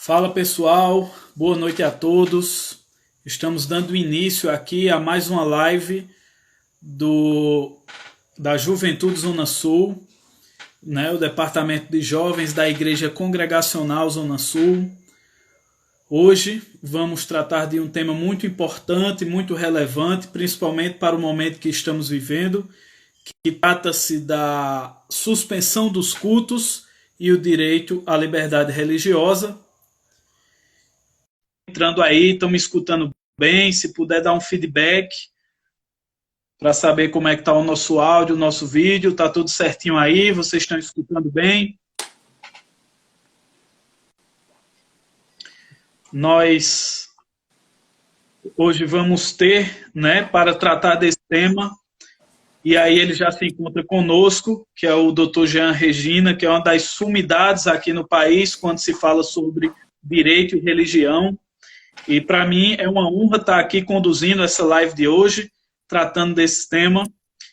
Fala pessoal, boa noite a todos. Estamos dando início aqui a mais uma live do da Juventude Zona Sul, né, o Departamento de Jovens da Igreja Congregacional Zona Sul. Hoje vamos tratar de um tema muito importante, muito relevante, principalmente para o momento que estamos vivendo, que trata-se da suspensão dos cultos e o direito à liberdade religiosa. Entrando aí, estão me escutando bem, se puder dar um feedback para saber como é que está o nosso áudio, o nosso vídeo, está tudo certinho aí, vocês estão escutando bem? Nós hoje vamos ter, né, para tratar desse tema, e aí ele já se encontra conosco, que é o Dr. Jean Regina, que é uma das sumidades aqui no país quando se fala sobre direito e religião. E para mim é uma honra estar aqui conduzindo essa live de hoje, tratando desse tema.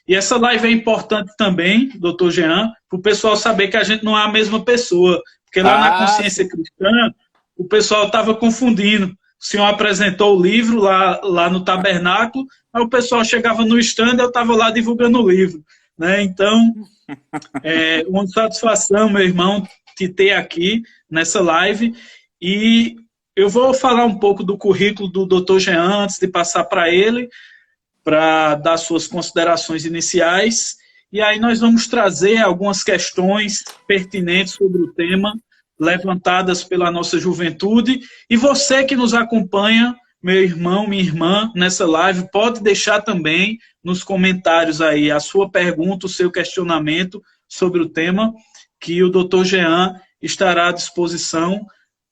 E essa live é importante também, doutor Jean, para o pessoal saber que a gente não é a mesma pessoa. Porque lá na consciência cristã, o pessoal estava confundindo. O senhor apresentou o livro lá no tabernáculo, aí o pessoal chegava no stand e eu estava lá divulgando o livro. Né? Então, é uma satisfação, meu irmão, te ter aqui nessa live. E eu vou falar um pouco do currículo do Dr. Jean antes de passar para ele, para dar suas considerações iniciais. E aí nós vamos trazer algumas questões pertinentes sobre o tema, levantadas pela nossa juventude. E você que nos acompanha, meu irmão, minha irmã, nessa live, pode deixar também nos comentários aí a sua pergunta, o seu questionamento sobre o tema, que o Dr. Jean estará à disposição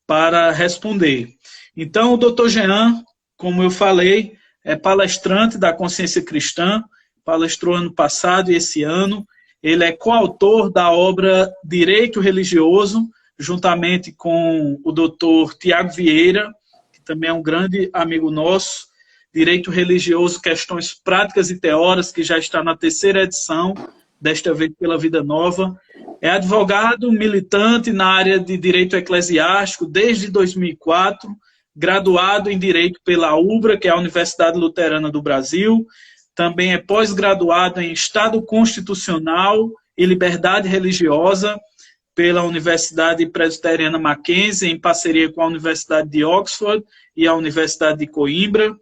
para responder. Então, o Dr. Jean, como eu falei, é palestrante da Consciência Cristã, palestrou ano passado e esse ano. Ele é coautor da obra Direito Religioso, juntamente com o Dr. Tiago Vieira, que também é um grande amigo nosso. Direito Religioso, Questões Práticas e Teóricas, que já está na terceira edição, desta vez pela Vida Nova. É advogado militante na área de direito eclesiástico desde 2004, graduado em Direito pela UBRA, que é a Universidade Luterana do Brasil. Também é pós-graduado em Estado Constitucional e Liberdade Religiosa pela Universidade Presbiteriana Mackenzie, em parceria com a Universidade de Oxford e a Universidade de Coimbra.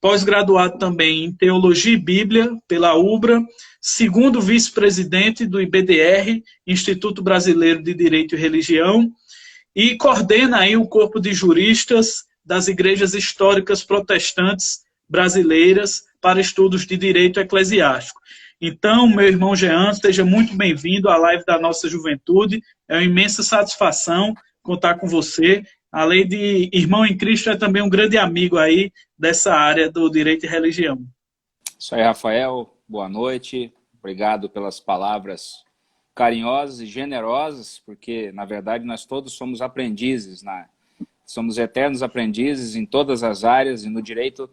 Pós-graduado também em Teologia e Bíblia pela UBRA, segundo vice-presidente do IBDR, Instituto Brasileiro de Direito e Religião, e coordena aí o corpo de juristas das igrejas históricas protestantes brasileiras para estudos de direito eclesiástico. Então, meu irmão Jean, seja muito bem-vindo à live da nossa juventude. É uma imensa satisfação contar com você. Além de irmão em Cristo, é também um grande amigo aí dessa área do direito e religião. Isso aí, Rafael. Boa noite. Obrigado pelas palavras carinhosas e generosas, porque, na verdade, nós todos somos aprendizes, né? Somos eternos aprendizes em todas as áreas, e no direito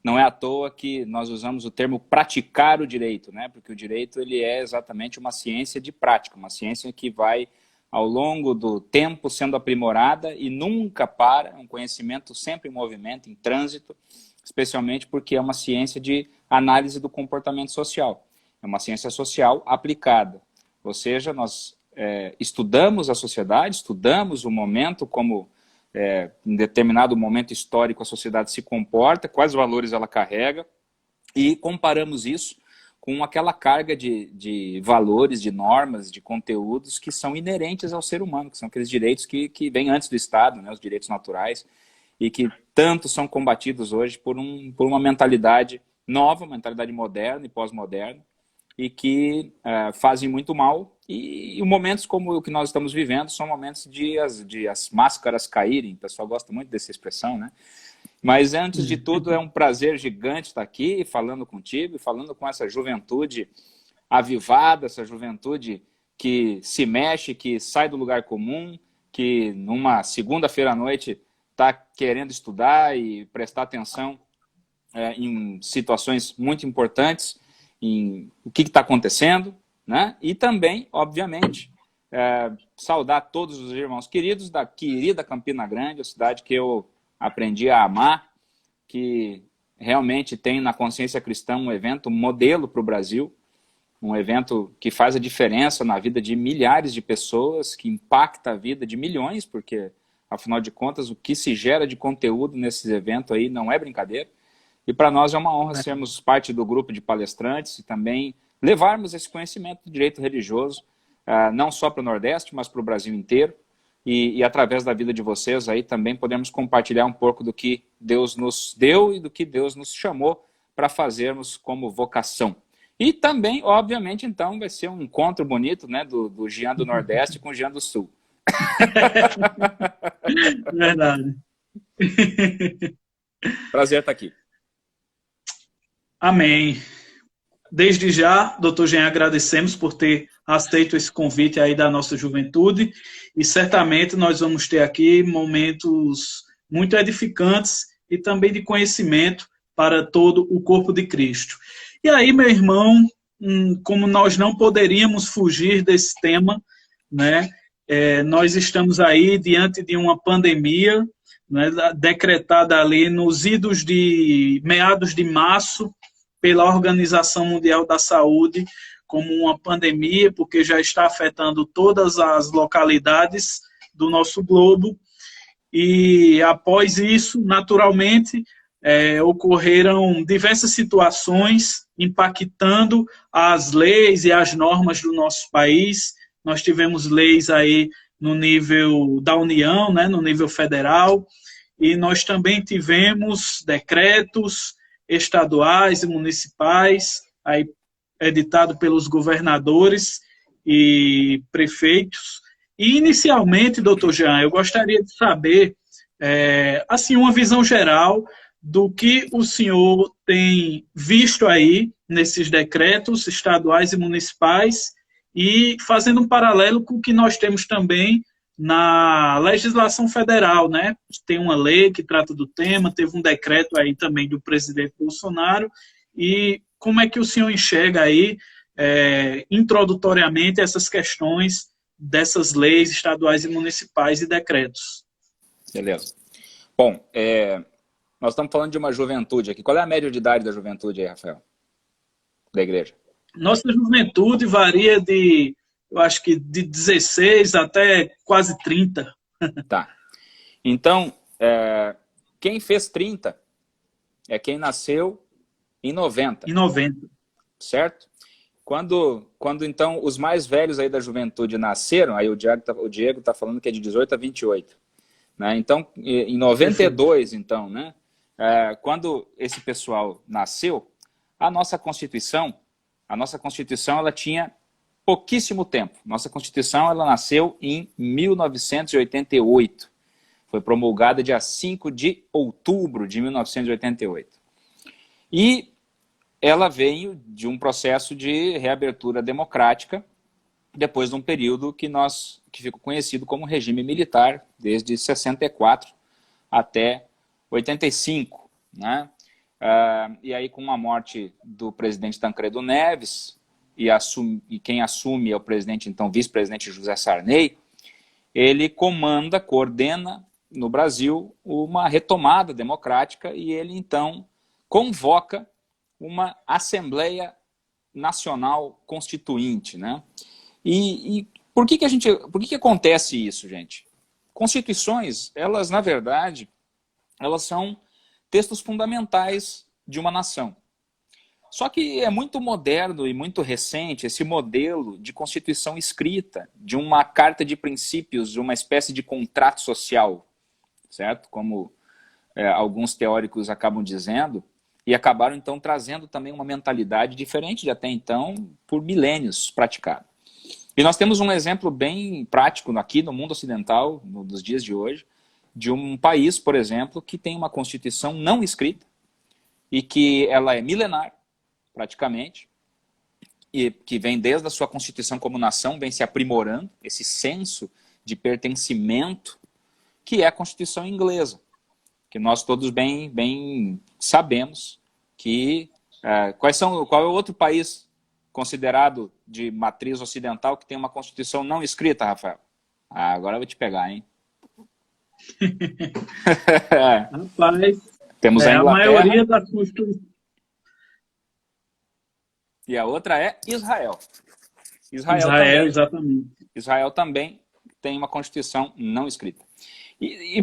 não é à toa que nós usamos o termo praticar o direito, né? Porque o direito ele é exatamente uma ciência de prática, uma ciência que vai, ao longo do tempo, sendo aprimorada e nunca para, um conhecimento sempre em movimento, em trânsito, especialmente porque é uma ciência de análise do comportamento social. É uma ciência social aplicada. Ou seja, nós estudamos a sociedade, estudamos o momento como em determinado momento histórico a sociedade se comporta, quais valores ela carrega, e comparamos isso com aquela carga de valores, de normas, de conteúdos que são inerentes ao ser humano, que são aqueles direitos que vêm antes do Estado, né, os direitos naturais, e que tanto são combatidos hoje por uma mentalidade nova, mentalidade moderna e pós-moderna, e que fazem muito mal. E momentos como o que nós estamos vivendo são momentos de as máscaras caírem. O pessoal gosta muito dessa expressão, né? Mas, antes de tudo, é um prazer gigante estar aqui falando contigo, falando com essa juventude avivada, essa juventude que se mexe, que sai do lugar comum, que numa segunda-feira à noite está querendo estudar e prestar atenção em situações muito importantes, em o que está acontecendo, né? E também, obviamente, saudar todos os irmãos queridos da querida Campina Grande, a cidade que eu aprendi a amar, que realmente tem na consciência cristã um evento modelo para o Brasil, um evento que faz a diferença na vida de milhares de pessoas, que impacta a vida de milhões, porque, afinal de contas, o que se gera de conteúdo nesses eventos aí não é brincadeira. E para nós é uma honra sermos parte do grupo de palestrantes e também levarmos esse conhecimento do direito religioso, não só para o Nordeste, mas para o Brasil inteiro. E através da vida de vocês aí também podemos compartilhar um pouco do que Deus nos deu e do que Deus nos chamou para fazermos como vocação. E também, obviamente, então, vai ser um encontro bonito, né, do Jean do Nordeste com o Jean do Sul. Verdade. Prazer estar aqui. Amém. Desde já, doutor Jean, agradecemos por ter aceito esse convite aí da nossa juventude e certamente nós vamos ter aqui momentos muito edificantes e também de conhecimento para todo o corpo de Cristo. E aí, meu irmão, como nós não poderíamos fugir desse tema, né? Nós estamos aí diante de uma pandemia, né, decretada ali nos idos de meados de março pela Organização Mundial da Saúde como uma pandemia, porque já está afetando todas as localidades do nosso globo. E após isso, naturalmente, ocorreram diversas situações impactando as leis e as normas do nosso país. Nós tivemos leis aí no nível da União, né, no nível federal, e nós também tivemos decretos estaduais e municipais, aí editado pelos governadores e prefeitos. E inicialmente, doutor Jean, eu gostaria de saber, assim, uma visão geral do que o senhor tem visto aí nesses decretos estaduais e municipais e fazendo um paralelo com o que nós temos também na legislação federal, né? Tem uma lei que trata do tema, teve um decreto aí também do presidente Bolsonaro, e como é que o senhor enxerga aí, introdutoriamente, essas questões dessas leis estaduais e municipais e decretos? Beleza. Bom, nós estamos falando de uma juventude aqui. Qual é a média de idade da juventude aí, Rafael? Da igreja? Nossa juventude varia de, eu acho que de 16 até quase 30. Tá. Então, quem fez 30 é quem nasceu em 90. Em 90. Certo? Quando então os mais velhos aí da juventude nasceram, aí o Diego tá falando que é de 18 a 28. Né? Então, em 92, então, né? Quando esse pessoal nasceu, a nossa Constituição ela tinha pouquíssimo tempo. Nossa Constituição ela nasceu em 1988. Foi promulgada dia 5 de outubro de 1988. E ela veio de um processo de reabertura democrática depois de um período que ficou conhecido como regime militar, desde 64 até 85, né? E aí, com a morte do presidente Tancredo Neves, e quem assume é o presidente, então vice-presidente José Sarney, ele coordena no Brasil uma retomada democrática e ele então convoca uma Assembleia Nacional Constituinte, né? E por que acontece isso, gente? Constituições, elas na verdade, elas são textos fundamentais de uma nação. Só que é muito moderno e muito recente esse modelo de constituição escrita, de uma carta de princípios, de uma espécie de contrato social, certo? Como alguns teóricos acabam dizendo, e acabaram então trazendo também uma mentalidade diferente de até então, por milênios praticada. E nós temos um exemplo bem prático aqui no mundo ocidental, nos dias de hoje, de um país, por exemplo, que tem uma constituição não escrita e que ela é milenar, praticamente, e que vem desde a sua constituição como nação, vem se aprimorando, esse senso de pertencimento, que é a Constituição inglesa, que nós todos bem sabemos que... qual é o outro país considerado de matriz ocidental que tem uma Constituição não escrita, Rafael? Ah, agora eu vou te pegar, hein? Rapaz, Temos a a Inglaterra maioria das constituições. e a outra é Israel. Israel, exatamente. Israel também tem uma Constituição não escrita.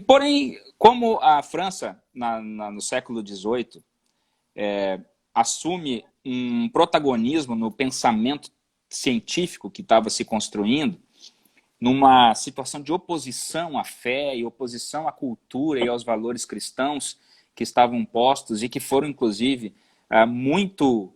Porém, como a França, no século XVIII, assume um protagonismo no pensamento científico que estava se construindo, numa situação de oposição à fé e oposição à cultura e aos valores cristãos que estavam postos e que foram, inclusive, muito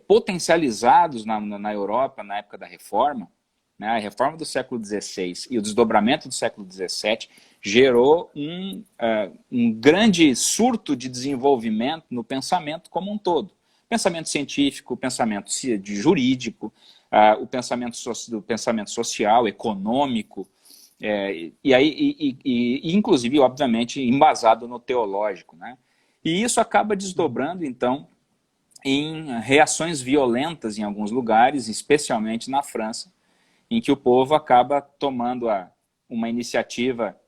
potencializados na Europa na época da Reforma, né? A Reforma do século XVI e o desdobramento do século XVII gerou um grande surto de desenvolvimento no pensamento como um todo. Pensamento científico, pensamento jurídico, o pensamento social, econômico, inclusive, obviamente, embasado no teológico, né? E isso acaba desdobrando, então, em reações violentas em alguns lugares, especialmente na França, em que o povo acaba tomando uma iniciativa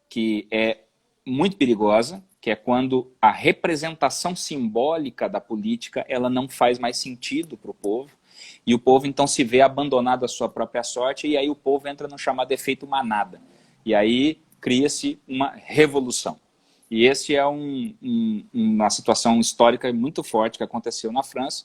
que é muito perigosa, que é quando a representação simbólica da política ela não faz mais sentido para o povo, e o povo então se vê abandonado à sua própria sorte, e aí o povo entra no chamado efeito manada. E aí cria-se uma revolução. E esse é uma situação histórica muito forte que aconteceu na França,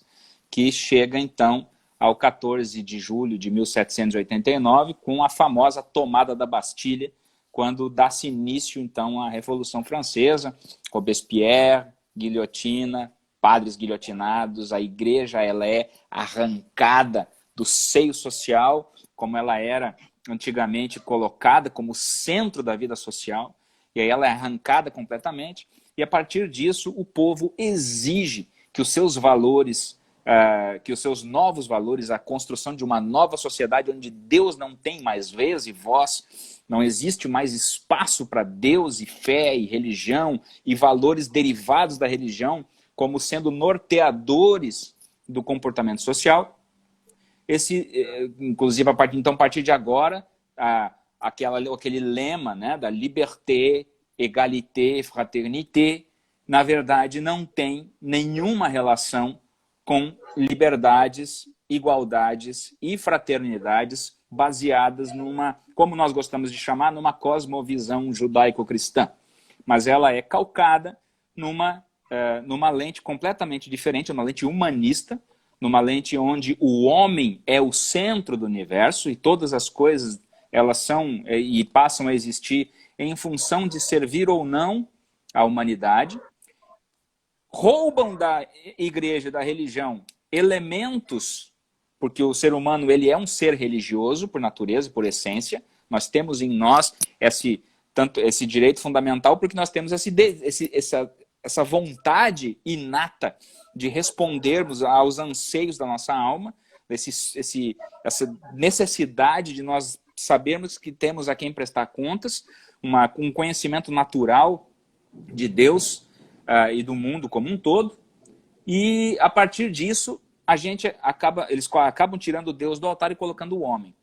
que chega então ao 14 de julho de 1789, com a famosa tomada da Bastilha, quando dá-se início então à Revolução Francesa, Robespierre, guilhotina, padres guilhotinados, a igreja ela é arrancada do seio social, como ela era antigamente colocada como centro da vida social, e aí ela é arrancada completamente, e a partir disso o povo exige que os seus valores, que os seus novos valores, a construção de uma nova sociedade onde Deus não tem mais vez e voz, não existe mais espaço para Deus e fé e religião e valores derivados da religião como sendo norteadores do comportamento social. Inclusive, a partir de agora, aquele lema, né, da liberté, égalité, fraternité, na verdade não tem nenhuma relação com liberdades, igualdades e fraternidades baseadas como nós gostamos de chamar, numa cosmovisão judaico-cristã. Mas ela é calcada numa lente completamente diferente, uma lente humanista, numa lente onde o homem é o centro do universo e todas as coisas elas são e passam a existir em função de servir ou não à humanidade. Roubam da igreja, da religião, elementos, porque o ser humano ele é um ser religioso por natureza, por essência. Nós temos em nós esse direito fundamental porque nós temos essa vontade inata de respondermos aos anseios da nossa alma, essa necessidade de nós sabermos que temos a quem prestar contas, um conhecimento natural de Deus e do mundo como um todo, e a partir disso eles acabam tirando Deus do altar e colocando o homem.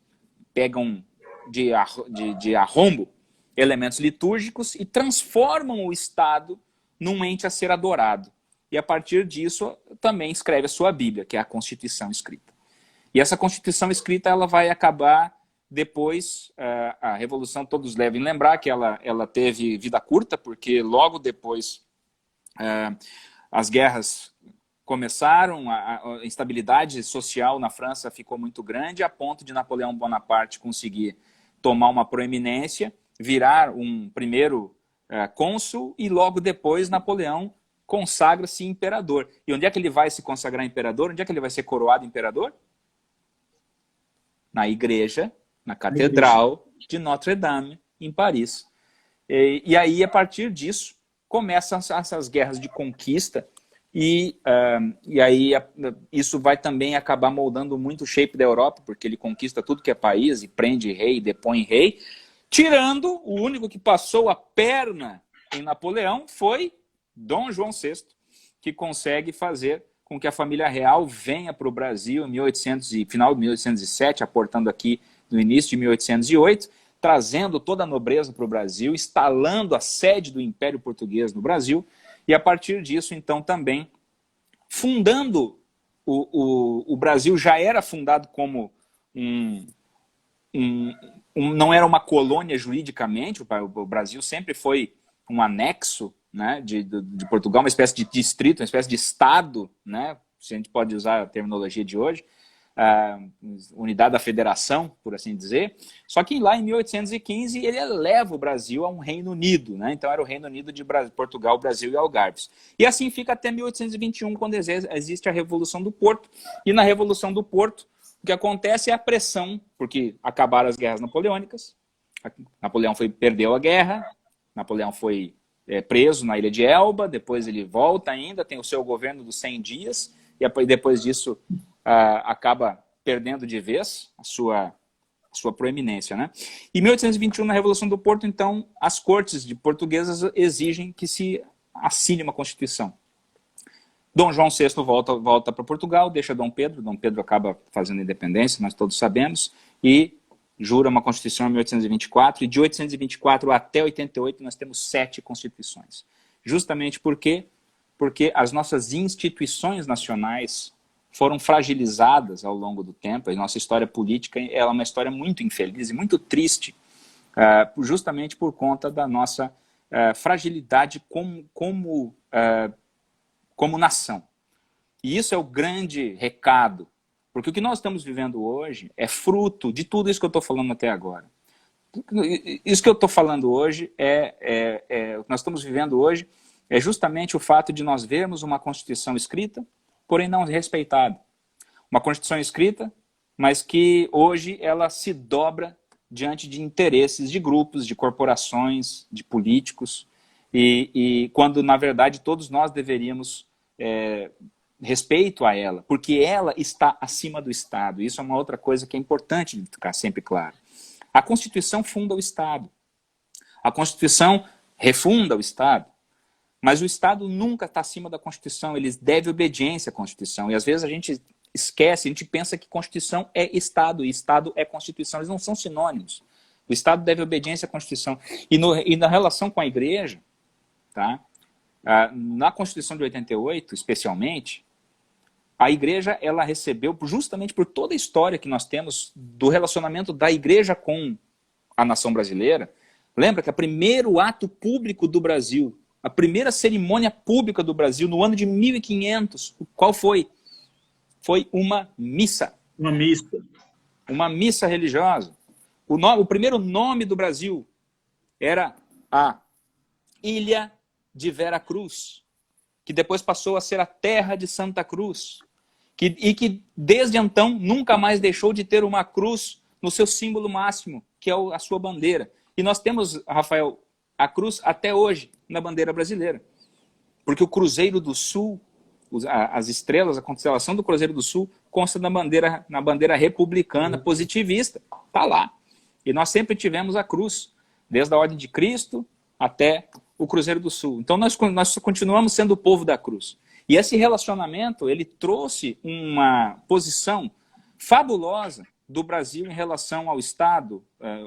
Pegam de arrombo elementos litúrgicos e transformam o Estado num ente a ser adorado. E a partir disso também escreve a sua Bíblia, que é a Constituição escrita. E essa Constituição escrita ela vai acabar depois, a Revolução, todos devem lembrar que ela teve vida curta, porque logo depois as guerras começaram, a instabilidade social na França ficou muito grande, a ponto de Napoleão Bonaparte conseguir tomar uma proeminência, virar um primeiro cônsul, e logo depois Napoleão consagra-se imperador. E onde é que ele vai se consagrar imperador? Onde é que ele vai ser coroado imperador? Na igreja, na Catedral de Notre-Dame, em Paris. E aí, a partir disso, começam essas guerras de conquista, e aí isso vai também acabar moldando muito o shape da Europa, porque ele conquista tudo que é país, e prende rei, depõe rei, tirando o único que passou a perna em Napoleão foi Dom João VI, que consegue fazer com que a família real venha para o Brasil em 1800 final de 1807, aportando aqui no início de 1808, trazendo toda a nobreza para o Brasil, instalando a sede do Império Português no Brasil, e a partir disso, então, também fundando o Brasil. Já era fundado como não era uma colônia juridicamente, o Brasil sempre foi um anexo, né, de Portugal, uma espécie de distrito, uma espécie de estado, né, se a gente pode usar a terminologia de hoje, unidade da federação, por assim dizer. Só que lá em 1815 ele eleva o Brasil a um Reino Unido, né? Então era o Reino Unido de Portugal, Brasil e Algarves. E assim fica até 1821, quando existe a Revolução do Porto. E na Revolução do Porto, o que acontece é a pressão, porque acabaram as guerras napoleônicas, Napoleão perdeu a guerra, Napoleão foi preso na ilha de Elba, depois ele volta ainda, tem o seu governo dos 100 dias, e depois disso acaba perdendo de vez a sua proeminência, né? Em 1821, na Revolução do Porto, então, as cortes portuguesas exigem que se assine uma Constituição. Dom João VI volta para Portugal, deixa Dom Pedro acaba fazendo independência, nós todos sabemos, e jura uma Constituição em 1824, e de 1824 até 88 nós temos 7 Constituições. Justamente porque as nossas instituições nacionais foram fragilizadas ao longo do tempo. A nossa história política é uma história muito infeliz e muito triste, justamente por conta da nossa fragilidade como nação. E isso é o grande recado, porque o que nós estamos vivendo hoje é fruto de tudo isso que eu estou falando até agora. Isso que eu estou falando hoje o que nós estamos vivendo hoje é justamente o fato de nós vermos uma Constituição escrita, porém não respeitada. Uma Constituição escrita, mas que hoje ela se dobra diante de interesses de grupos, de corporações, de políticos, e quando, na verdade, todos nós deveríamos respeito a ela, porque ela está acima do Estado. Isso é uma outra coisa que é importante de ficar sempre claro. A Constituição funda o Estado. A Constituição refunda o Estado. Mas o Estado nunca está acima da Constituição, ele deve obediência à Constituição. E às vezes a gente esquece, a gente pensa que Constituição é Estado e Estado é Constituição. Eles não são sinônimos. O Estado deve obediência à Constituição. E na relação com a Igreja, tá? Na Constituição de 88, especialmente, a Igreja ela recebeu, justamente por toda a história que nós temos do relacionamento da Igreja com a nação brasileira. Lembra que o primeiro ato público do Brasil, a primeira cerimônia pública do Brasil, no ano de 1500, qual foi? Foi uma missa. Uma missa. Uma missa religiosa. O primeiro nome do Brasil era a Ilha de Vera Cruz, que depois passou a ser a Terra de Santa Cruz, e que desde então nunca mais deixou de ter uma cruz no seu símbolo máximo, que é a sua bandeira. E nós temos, Rafael, a cruz até hoje na bandeira brasileira. Porque o Cruzeiro do Sul, as estrelas, a constelação do Cruzeiro do Sul, consta na bandeira republicana, positivista. Está lá. E nós sempre tivemos a cruz, desde a Ordem de Cristo até o Cruzeiro do Sul. Então nós continuamos sendo o povo da cruz. E esse relacionamento, ele trouxe uma posição fabulosa do Brasil em relação ao Estado,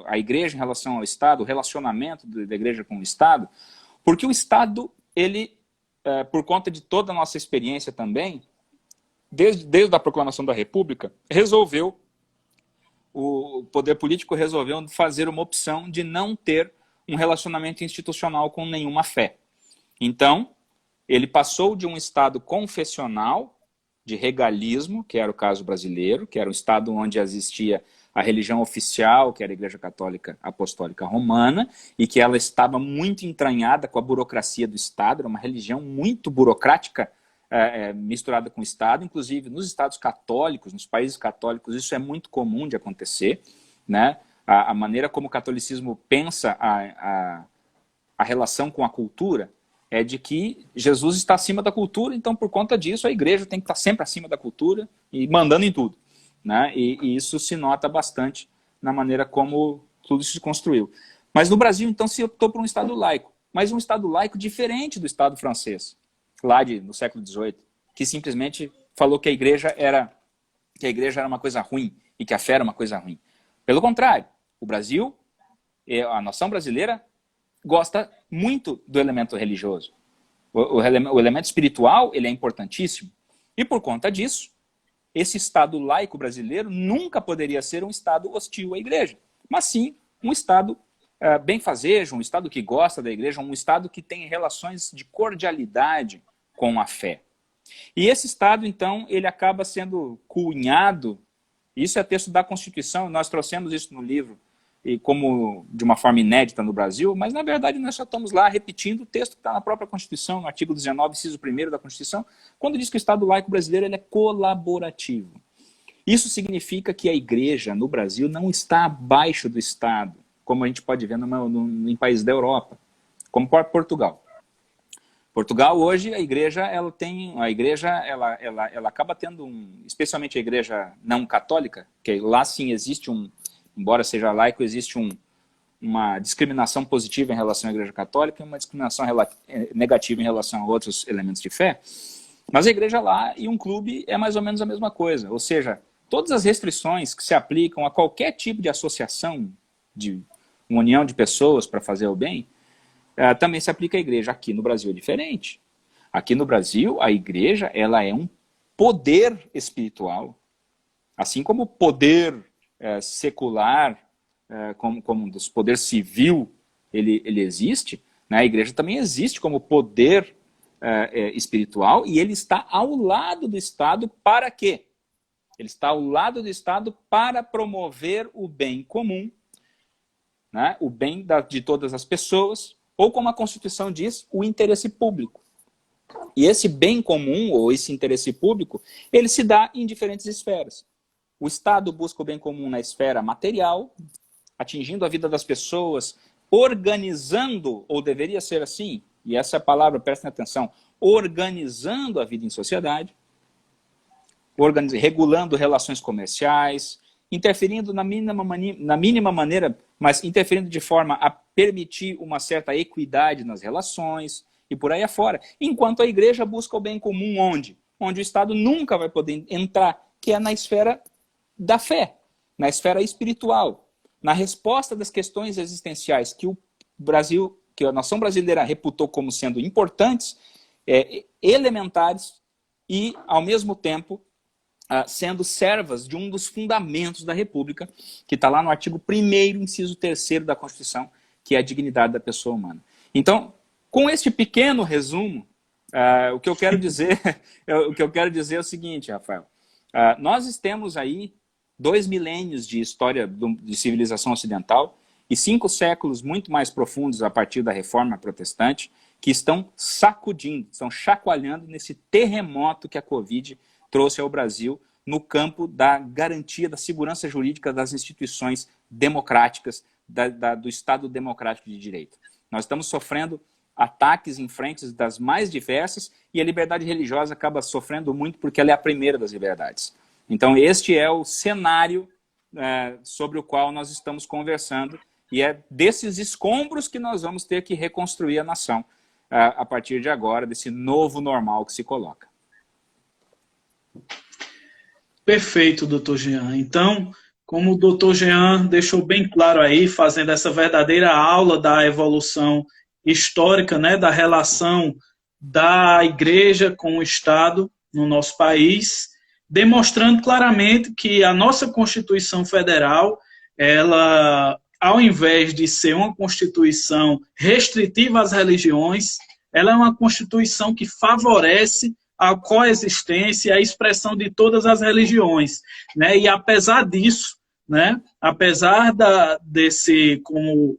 a Igreja em relação ao Estado, o relacionamento da Igreja com o Estado, porque o Estado, ele, por conta de toda a nossa experiência também, desde a proclamação da República, o poder político resolveu fazer uma opção de não ter um relacionamento institucional com nenhuma fé. Então, ele passou de um Estado confessional, de regalismo, que era o caso brasileiro, que era um Estado onde existia a religião oficial, que era a Igreja Católica Apostólica Romana, e que ela estava muito entranhada com a burocracia do Estado, era uma religião muito burocrática, misturada com o Estado, inclusive nos Estados católicos, nos países católicos, isso é muito comum de acontecer, né? A maneira como o catolicismo pensa a relação com a cultura é de que Jesus está acima da cultura, então por conta disso a igreja tem que estar sempre acima da cultura e mandando em tudo, né? E isso se nota bastante na maneira como tudo isso se construiu. Mas no Brasil, então, se optou por um Estado laico, mas um Estado laico diferente do Estado francês, lá no século XVIII, que simplesmente falou que a igreja era uma coisa ruim e que a fé era uma coisa ruim. Pelo contrário, o Brasil, a nação brasileira, gosta muito do elemento religioso. O elemento espiritual, ele é importantíssimo. E por conta disso, esse Estado laico brasileiro nunca poderia ser um Estado hostil à igreja, mas sim um Estado benfazejo, um Estado que gosta da igreja, um Estado que tem relações de cordialidade com a fé. E esse Estado, então, ele acaba sendo cunhado, isso é texto da Constituição, nós trouxemos isso no livro, e como de uma forma inédita no Brasil, mas na verdade nós só estamos lá repetindo o texto que está na própria Constituição, no artigo 19, inciso 1º da Constituição, quando diz que o Estado laico brasileiro ele é colaborativo. Isso significa que a igreja no Brasil não está abaixo do Estado, como a gente pode ver em países da Europa, como Portugal. Portugal hoje, a igreja ela acaba tendo especialmente a igreja não católica, que lá sim existe embora seja laico, existe uma discriminação positiva em relação à igreja católica e uma discriminação negativa em relação a outros elementos de fé, mas a igreja lá e um clube é mais ou menos a mesma coisa, ou seja, todas as restrições que se aplicam a qualquer tipo de associação, de uma união de pessoas para fazer o bem, também se aplica à igreja. Aqui no Brasil é diferente. Aqui no Brasil, a igreja ela é um poder espiritual. Assim como o poder secular, como o poder civil, ele existe, né? A igreja também existe como poder espiritual e ele está ao lado do Estado para quê? Ele está ao lado do Estado para promover o bem comum, né? O bem de todas as pessoas, ou como a Constituição diz, o interesse público. E esse bem comum, ou esse interesse público, ele se dá em diferentes esferas. O Estado busca o bem comum na esfera material, atingindo a vida das pessoas, organizando, ou deveria ser assim, e essa é a palavra, prestem atenção, organizando a vida em sociedade, regulando relações comerciais, interferindo na mínima maneira, mas interferindo de forma a permitir uma certa equidade nas relações e por aí afora. Enquanto a igreja busca o bem comum onde? Onde o Estado nunca vai poder entrar, que é na esfera da fé, na esfera espiritual, na resposta das questões existenciais que o Brasil, que a nação brasileira reputou como sendo importantes, elementares e, ao mesmo tempo, sendo servas de um dos fundamentos da República, que está lá no artigo 1º, inciso 3º da Constituição, que é a dignidade da pessoa humana. Então, com este pequeno resumo, o que eu quero dizer é o seguinte, Rafael. Nós temos aí 2 milênios de história de civilização ocidental e 5 séculos muito mais profundos a partir da Reforma Protestante, que estão sacudindo, estão chacoalhando nesse terremoto que a Covid trouxe ao Brasil no campo da garantia da segurança jurídica das instituições democráticas, do Estado democrático de direito. Nós estamos sofrendo ataques em frentes das mais diversas e a liberdade religiosa acaba sofrendo muito porque ela é a primeira das liberdades. Então este é o cenário sobre o qual nós estamos conversando e é desses escombros que nós vamos ter que reconstruir a nação a partir de agora, desse novo normal que se coloca. Perfeito, doutor Jean. Então, como o doutor Jean deixou bem claro aí, fazendo essa verdadeira aula da evolução histórica, né, da relação da igreja com o Estado no nosso país, demonstrando claramente que a nossa Constituição Federal, ela, ao invés de ser uma Constituição restritiva às religiões, ela é uma Constituição que favorece a coexistência e a expressão de todas as religiões, né? E apesar disso, né, apesar desse, como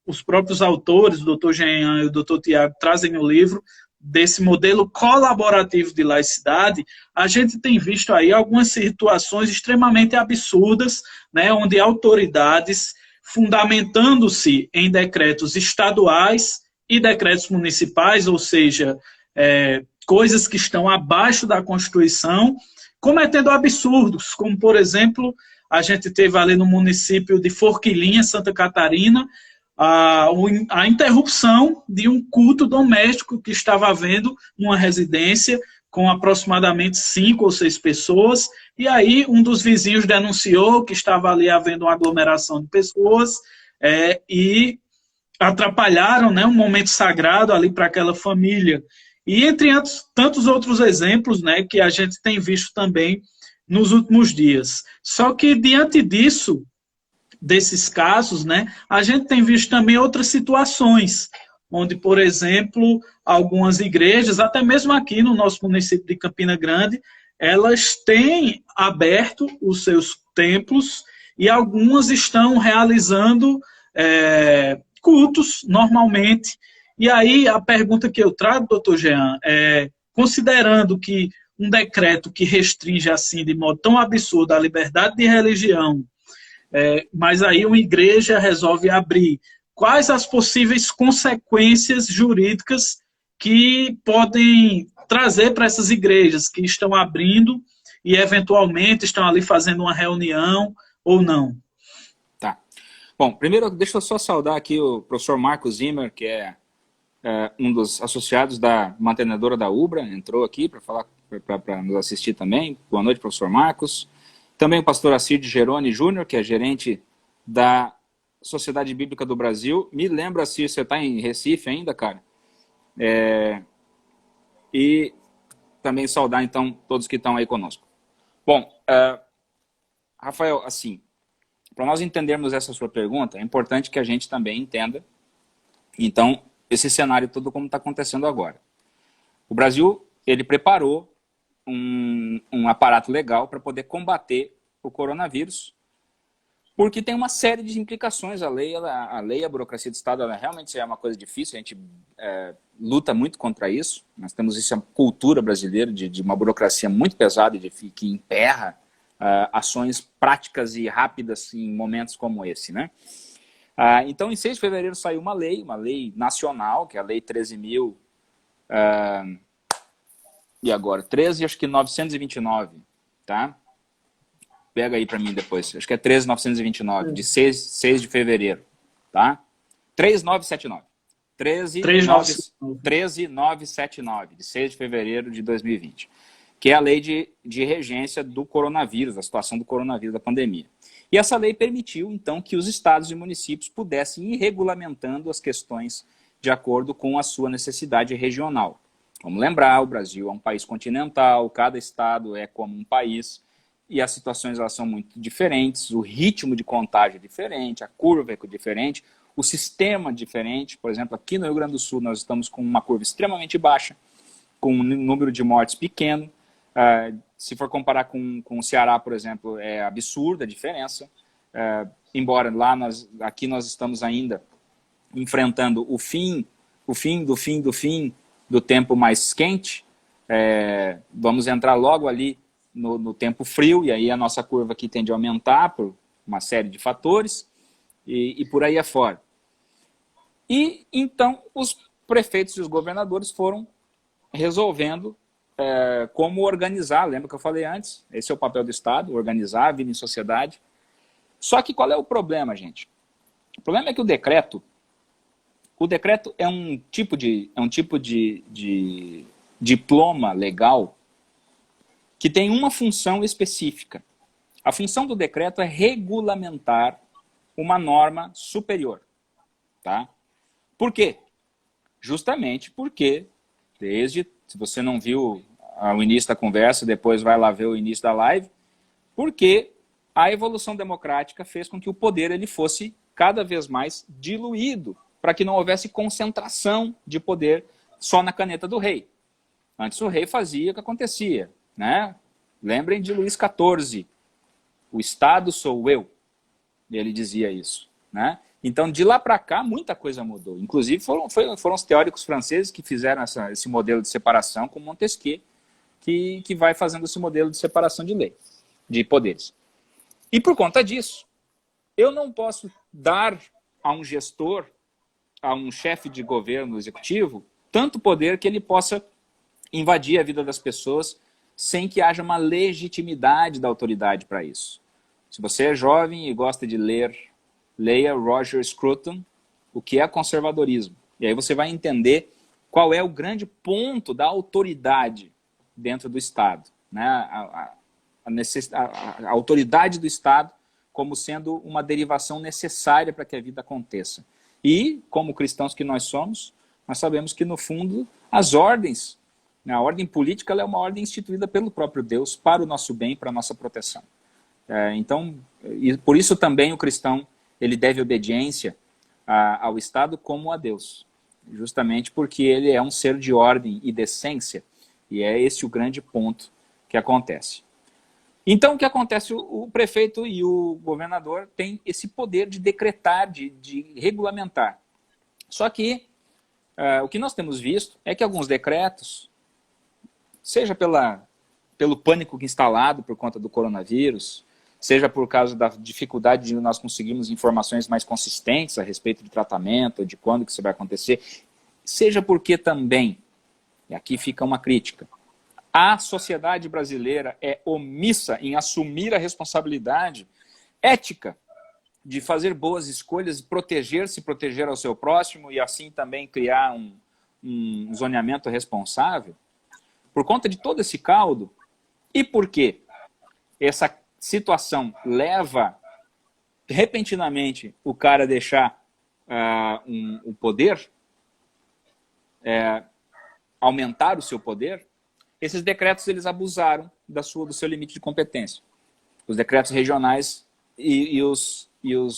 os próprios autores, o doutor Jean e o doutor Tiago trazem no livro, desse modelo colaborativo de laicidade, a gente tem visto aí algumas situações extremamente absurdas, né, onde autoridades, fundamentando-se em decretos estaduais e decretos municipais, ou seja, coisas que estão abaixo da Constituição, cometendo absurdos, como, por exemplo, a gente teve ali no município de Forquilinha, Santa Catarina, a interrupção de um culto doméstico que estava havendo numa residência, com aproximadamente 5 ou 6 pessoas, e aí um dos vizinhos denunciou que estava ali havendo uma aglomeração de pessoas, e atrapalharam, né, um momento sagrado ali para aquela família. E entre tantos outros exemplos, né, que a gente tem visto também nos últimos dias. Só que diante disso, desses casos, né, a gente tem visto também outras situações, onde, por exemplo, algumas igrejas, até mesmo aqui no nosso município de Campina Grande, elas têm aberto os seus templos e algumas estão realizando cultos normalmente. E aí a pergunta que eu trago, doutor Jean, considerando que um decreto que restringe assim de modo tão absurdo a liberdade de religião, mas aí uma igreja resolve abrir, quais as possíveis consequências jurídicas que podem trazer para essas igrejas que estão abrindo e eventualmente estão ali fazendo uma reunião ou não? Tá. Bom, primeiro deixa eu só saudar aqui o professor Marcos Zimmer, que é um dos associados da mantenedora da Ubra, entrou aqui para falar, para nos assistir também. Boa noite, professor Marcos. Também o pastor Assir Geroni Júnior, que é gerente da Sociedade Bíblica do Brasil. Me lembra, Assir, você está em Recife ainda, cara? E também saudar, então, todos que estão aí conosco. Bom, Rafael, assim, para nós entendermos essa sua pergunta, é importante que a gente também entenda, então, esse cenário todo como está acontecendo agora. O Brasil, ele preparou um aparato legal para poder combater o coronavírus, porque tem uma série de implicações. A lei, a burocracia do Estado, ela realmente é uma coisa difícil, a gente luta muito contra isso. Nós temos essa cultura brasileira de uma burocracia muito pesada, que emperra ações práticas e rápidas em momentos como esse, né? Então, em 6 de fevereiro saiu uma lei nacional, que é a Lei 13.000, e agora, 13, acho que 929, tá? Pega aí para mim depois, acho que é 13.929, de 6 de fevereiro, tá? 3.979, 13.979, de 6 de fevereiro de 2020, que é a lei de regência do coronavírus, da situação do coronavírus, da pandemia. E essa lei permitiu, então, que os estados e municípios pudessem ir regulamentando as questões de acordo com a sua necessidade regional. Vamos lembrar, o Brasil é um país continental, cada estado é como um país, e as situações elas são muito diferentes, o ritmo de contágio é diferente, a curva é diferente, o sistema é diferente. Por exemplo, aqui no Rio Grande do Sul nós estamos com uma curva extremamente baixa, com um número de mortes pequeno. Se for comparar com o Ceará, por exemplo, é absurda a diferença, embora aqui nós estamos ainda enfrentando o fim do tempo mais quente, vamos entrar logo ali no tempo frio, e aí a nossa curva aqui tende a aumentar por uma série de fatores, e por aí afora. E então os prefeitos e os governadores foram resolvendo como organizar. Lembra que eu falei antes? Esse é o papel do Estado, organizar a vida em sociedade. Só que qual é o problema, gente? O problema é que o decreto é um tipo de diploma legal que tem uma função específica. A função do decreto é regulamentar uma norma superior. Tá? Por quê? Justamente porque, se você não viu o início da conversa, depois vai lá ver o início da live, porque a evolução democrática fez com que o poder ele fosse cada vez mais diluído, para que não houvesse concentração de poder só na caneta do rei. Antes o rei fazia o que acontecia, né? Lembrem de Luís XIV, o Estado sou eu, ele dizia isso, né? Então, de lá para cá, muita coisa mudou. Inclusive, foram os teóricos franceses que fizeram esse modelo de separação com Montesquieu, que vai fazendo esse modelo de separação de poderes. E por conta disso, eu não posso dar a um gestor, a um chefe de governo executivo, tanto poder que ele possa invadir a vida das pessoas sem que haja uma legitimidade da autoridade para isso. Se você é jovem e gosta de ler, leia Roger Scruton, O que é conservadorismo. E aí você vai entender qual é o grande ponto da autoridade dentro do Estado, né? A autoridade do Estado como sendo uma derivação necessária para que a vida aconteça. E, como cristãos que nós somos, nós sabemos que, no fundo, as ordens, né, a ordem política, ela é uma ordem instituída pelo próprio Deus para o nosso bem, para a nossa proteção. Então, e por isso também o cristão ele deve obediência ao Estado como a Deus, justamente porque ele é um ser de ordem e decência, e é esse o grande ponto que acontece. Então, o que acontece? O prefeito e o governador têm esse poder de decretar, de regulamentar. Só que o que nós temos visto é que alguns decretos, seja pelo pânico instalado por conta do coronavírus, seja por causa da dificuldade de nós conseguirmos informações mais consistentes a respeito de tratamento, de quando que isso vai acontecer, seja porque também, e aqui fica uma crítica, a sociedade brasileira é omissa em assumir a responsabilidade ética de fazer boas escolhas, proteger-se, proteger ao seu próximo e assim também criar um zoneamento responsável. Por conta de todo esse caldo, e por quê? Essa situação leva repentinamente o cara a deixar o poder, aumentar o seu poder. Esses decretos eles abusaram do seu limite de competência. Os decretos regionais e os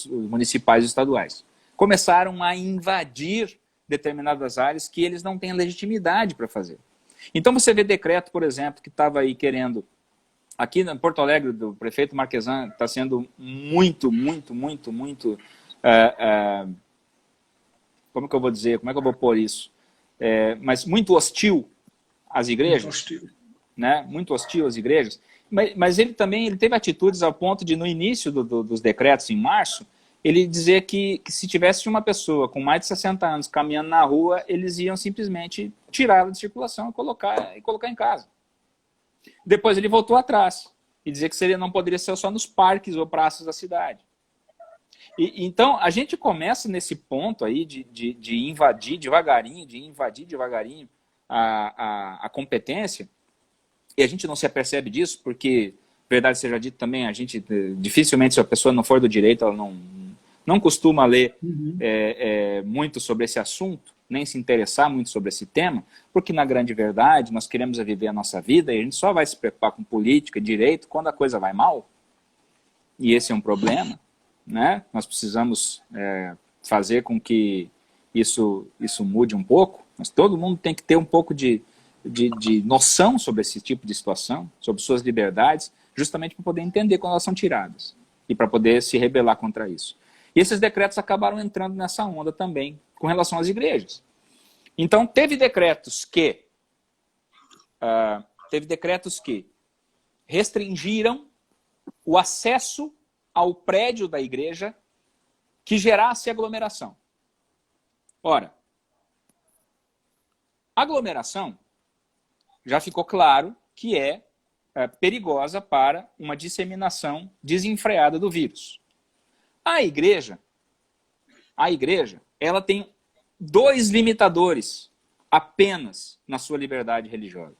municipais e estaduais. Começaram a invadir determinadas áreas que eles não têm legitimidade para fazer. Então você vê decreto, por exemplo, que estava aí querendo... Aqui em Porto Alegre, do prefeito Marquesan, está sendo muito... como que eu vou dizer? Como é que eu vou pôr isso? Mas muito hostil às igrejas. Muito hostil. Né? Muito hostil às igrejas. Mas ele também teve atitudes ao ponto de, no início dos decretos, em março, ele dizer que se tivesse uma pessoa com mais de 60 anos caminhando na rua, eles iam simplesmente tirá-la de circulação e colocar em casa. Depois ele voltou atrás e dizer que não poderia ser só nos parques ou praças da cidade. Então, a gente começa nesse ponto aí de invadir devagarinho a competência, e a gente não se apercebe disso, porque, verdade seja dita também, a gente, dificilmente, se a pessoa não for do direito, ela não costuma ler muito sobre esse assunto, nem se interessar muito sobre esse tema, porque, na grande verdade, nós queremos viver a nossa vida e a gente só vai se preocupar com política e direito quando a coisa vai mal. E esse é um problema, né? Nós precisamos fazer com que isso mude um pouco, mas todo mundo tem que ter um pouco de noção sobre esse tipo de situação, sobre suas liberdades, justamente para poder entender quando elas são tiradas e para poder se rebelar contra isso. E esses decretos acabaram entrando nessa onda também com relação às igrejas. Então, teve decretos que restringiram o acesso ao prédio da igreja que gerasse aglomeração. Ora, aglomeração já ficou claro que é perigosa para uma disseminação desenfreada do vírus. A igreja, ela tem 2 limitadores apenas na sua liberdade religiosa.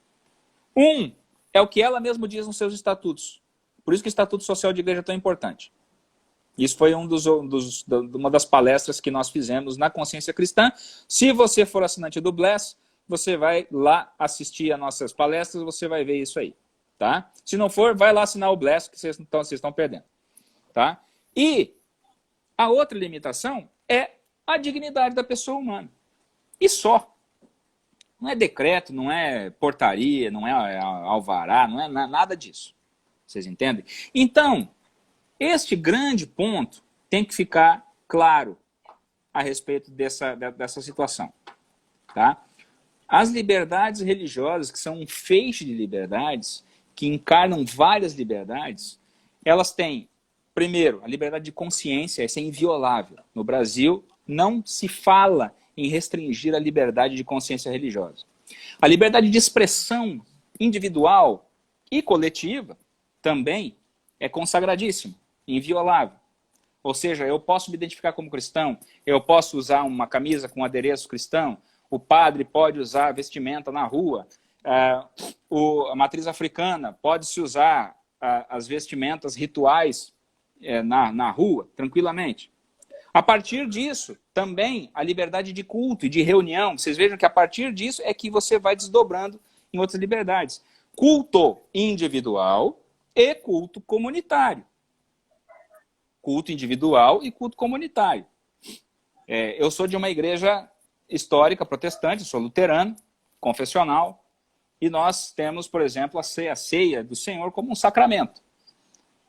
Um é o que ela mesma diz nos seus estatutos. Por isso que o Estatuto Social de Igreja é tão importante. Isso foi uma das palestras que nós fizemos na Consciência Cristã. Se você for assinante do Bless, você vai lá assistir as nossas palestras, você vai ver isso aí. Tá? Se não for, vai lá assinar o Bless, que vocês estão perdendo. Tá? E a outra limitação é a dignidade da pessoa humana. E só. Não é decreto, não é portaria, não é alvará, não é nada disso. Vocês entendem? Então, este grande ponto tem que ficar claro a respeito dessa situação. Tá? As liberdades religiosas, que são um feixe de liberdades, que encarnam várias liberdades, elas têm, primeiro, a liberdade de consciência, essa é inviolável. No Brasil, não se fala em restringir a liberdade de consciência religiosa. A liberdade de expressão individual e coletiva também é consagradíssima, inviolável. Ou seja, eu posso me identificar como cristão, eu posso usar uma camisa com adereço cristão, o padre pode usar vestimenta na rua, a matriz africana, pode-se usar as vestimentas rituais na rua, tranquilamente. A partir disso, também a liberdade de culto e de reunião. Vocês vejam que a partir disso é que você vai desdobrando em outras liberdades. Culto individual e culto comunitário. Culto individual e culto comunitário. Eu sou de uma igreja histórica protestante, sou luterano, confessional, e nós temos, por exemplo, a ceia do Senhor como um sacramento.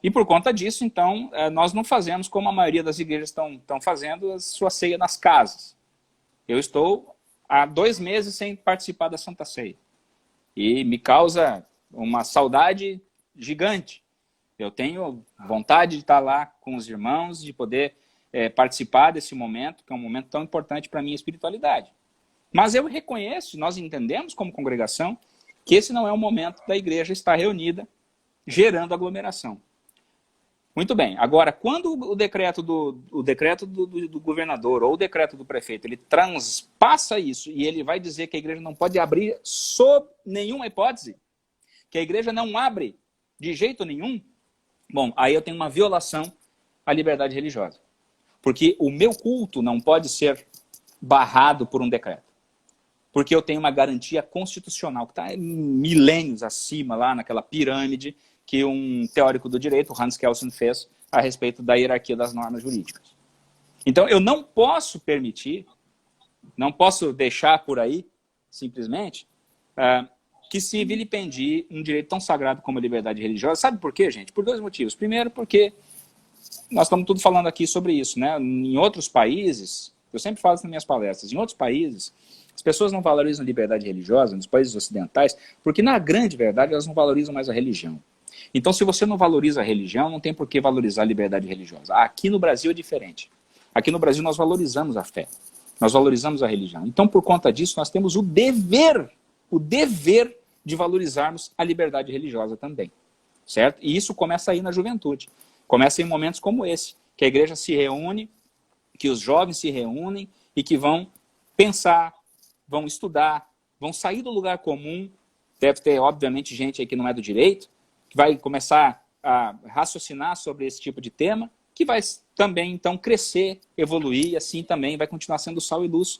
E por conta disso, então, nós não fazemos como a maioria das igrejas estão fazendo a sua ceia nas casas. Eu estou há 2 meses sem participar da Santa Ceia. E me causa uma saudade gigante. Eu tenho vontade de estar lá com os irmãos, de poder participar desse momento, que é um momento tão importante para a minha espiritualidade. Mas eu reconheço, nós entendemos como congregação, que esse não é o momento da igreja estar reunida, gerando aglomeração. Muito bem. Agora, quando o decreto do governador ou o decreto do prefeito, ele transpassa isso e ele vai dizer que a igreja não pode abrir sob nenhuma hipótese, que a igreja não abre de jeito nenhum, bom, aí eu tenho uma violação à liberdade religiosa. Porque o meu culto não pode ser barrado por um decreto. Porque eu tenho uma garantia constitucional que está milênios acima, lá naquela pirâmide que um teórico do direito, Hans Kelsen, fez a respeito da hierarquia das normas jurídicas. Então, eu não posso permitir, não posso deixar por aí, simplesmente, que se vilipendie um direito tão sagrado como a liberdade religiosa. Sabe por quê, gente? Por 2 motivos. Primeiro, porque nós estamos tudo falando aqui sobre isso, né? Em outros países, eu sempre falo isso nas minhas palestras, em outros países, as pessoas não valorizam a liberdade religiosa, nos países ocidentais, porque na grande verdade elas não valorizam mais a religião. Então, se você não valoriza a religião, não tem por que valorizar a liberdade religiosa. Aqui no Brasil é diferente. Aqui no Brasil nós valorizamos a fé, nós valorizamos a religião. Então, por conta disso, nós temos o dever de valorizarmos a liberdade religiosa também, certo? E isso começa aí na juventude. Começa em momentos como esse, que a igreja se reúne, que os jovens se reúnem e que vão pensar, vão estudar, vão sair do lugar comum. Deve ter, obviamente, gente aí que não é do direito, que vai começar a raciocinar sobre esse tipo de tema, que vai também, então, crescer, evoluir, e assim também vai continuar sendo sal e luz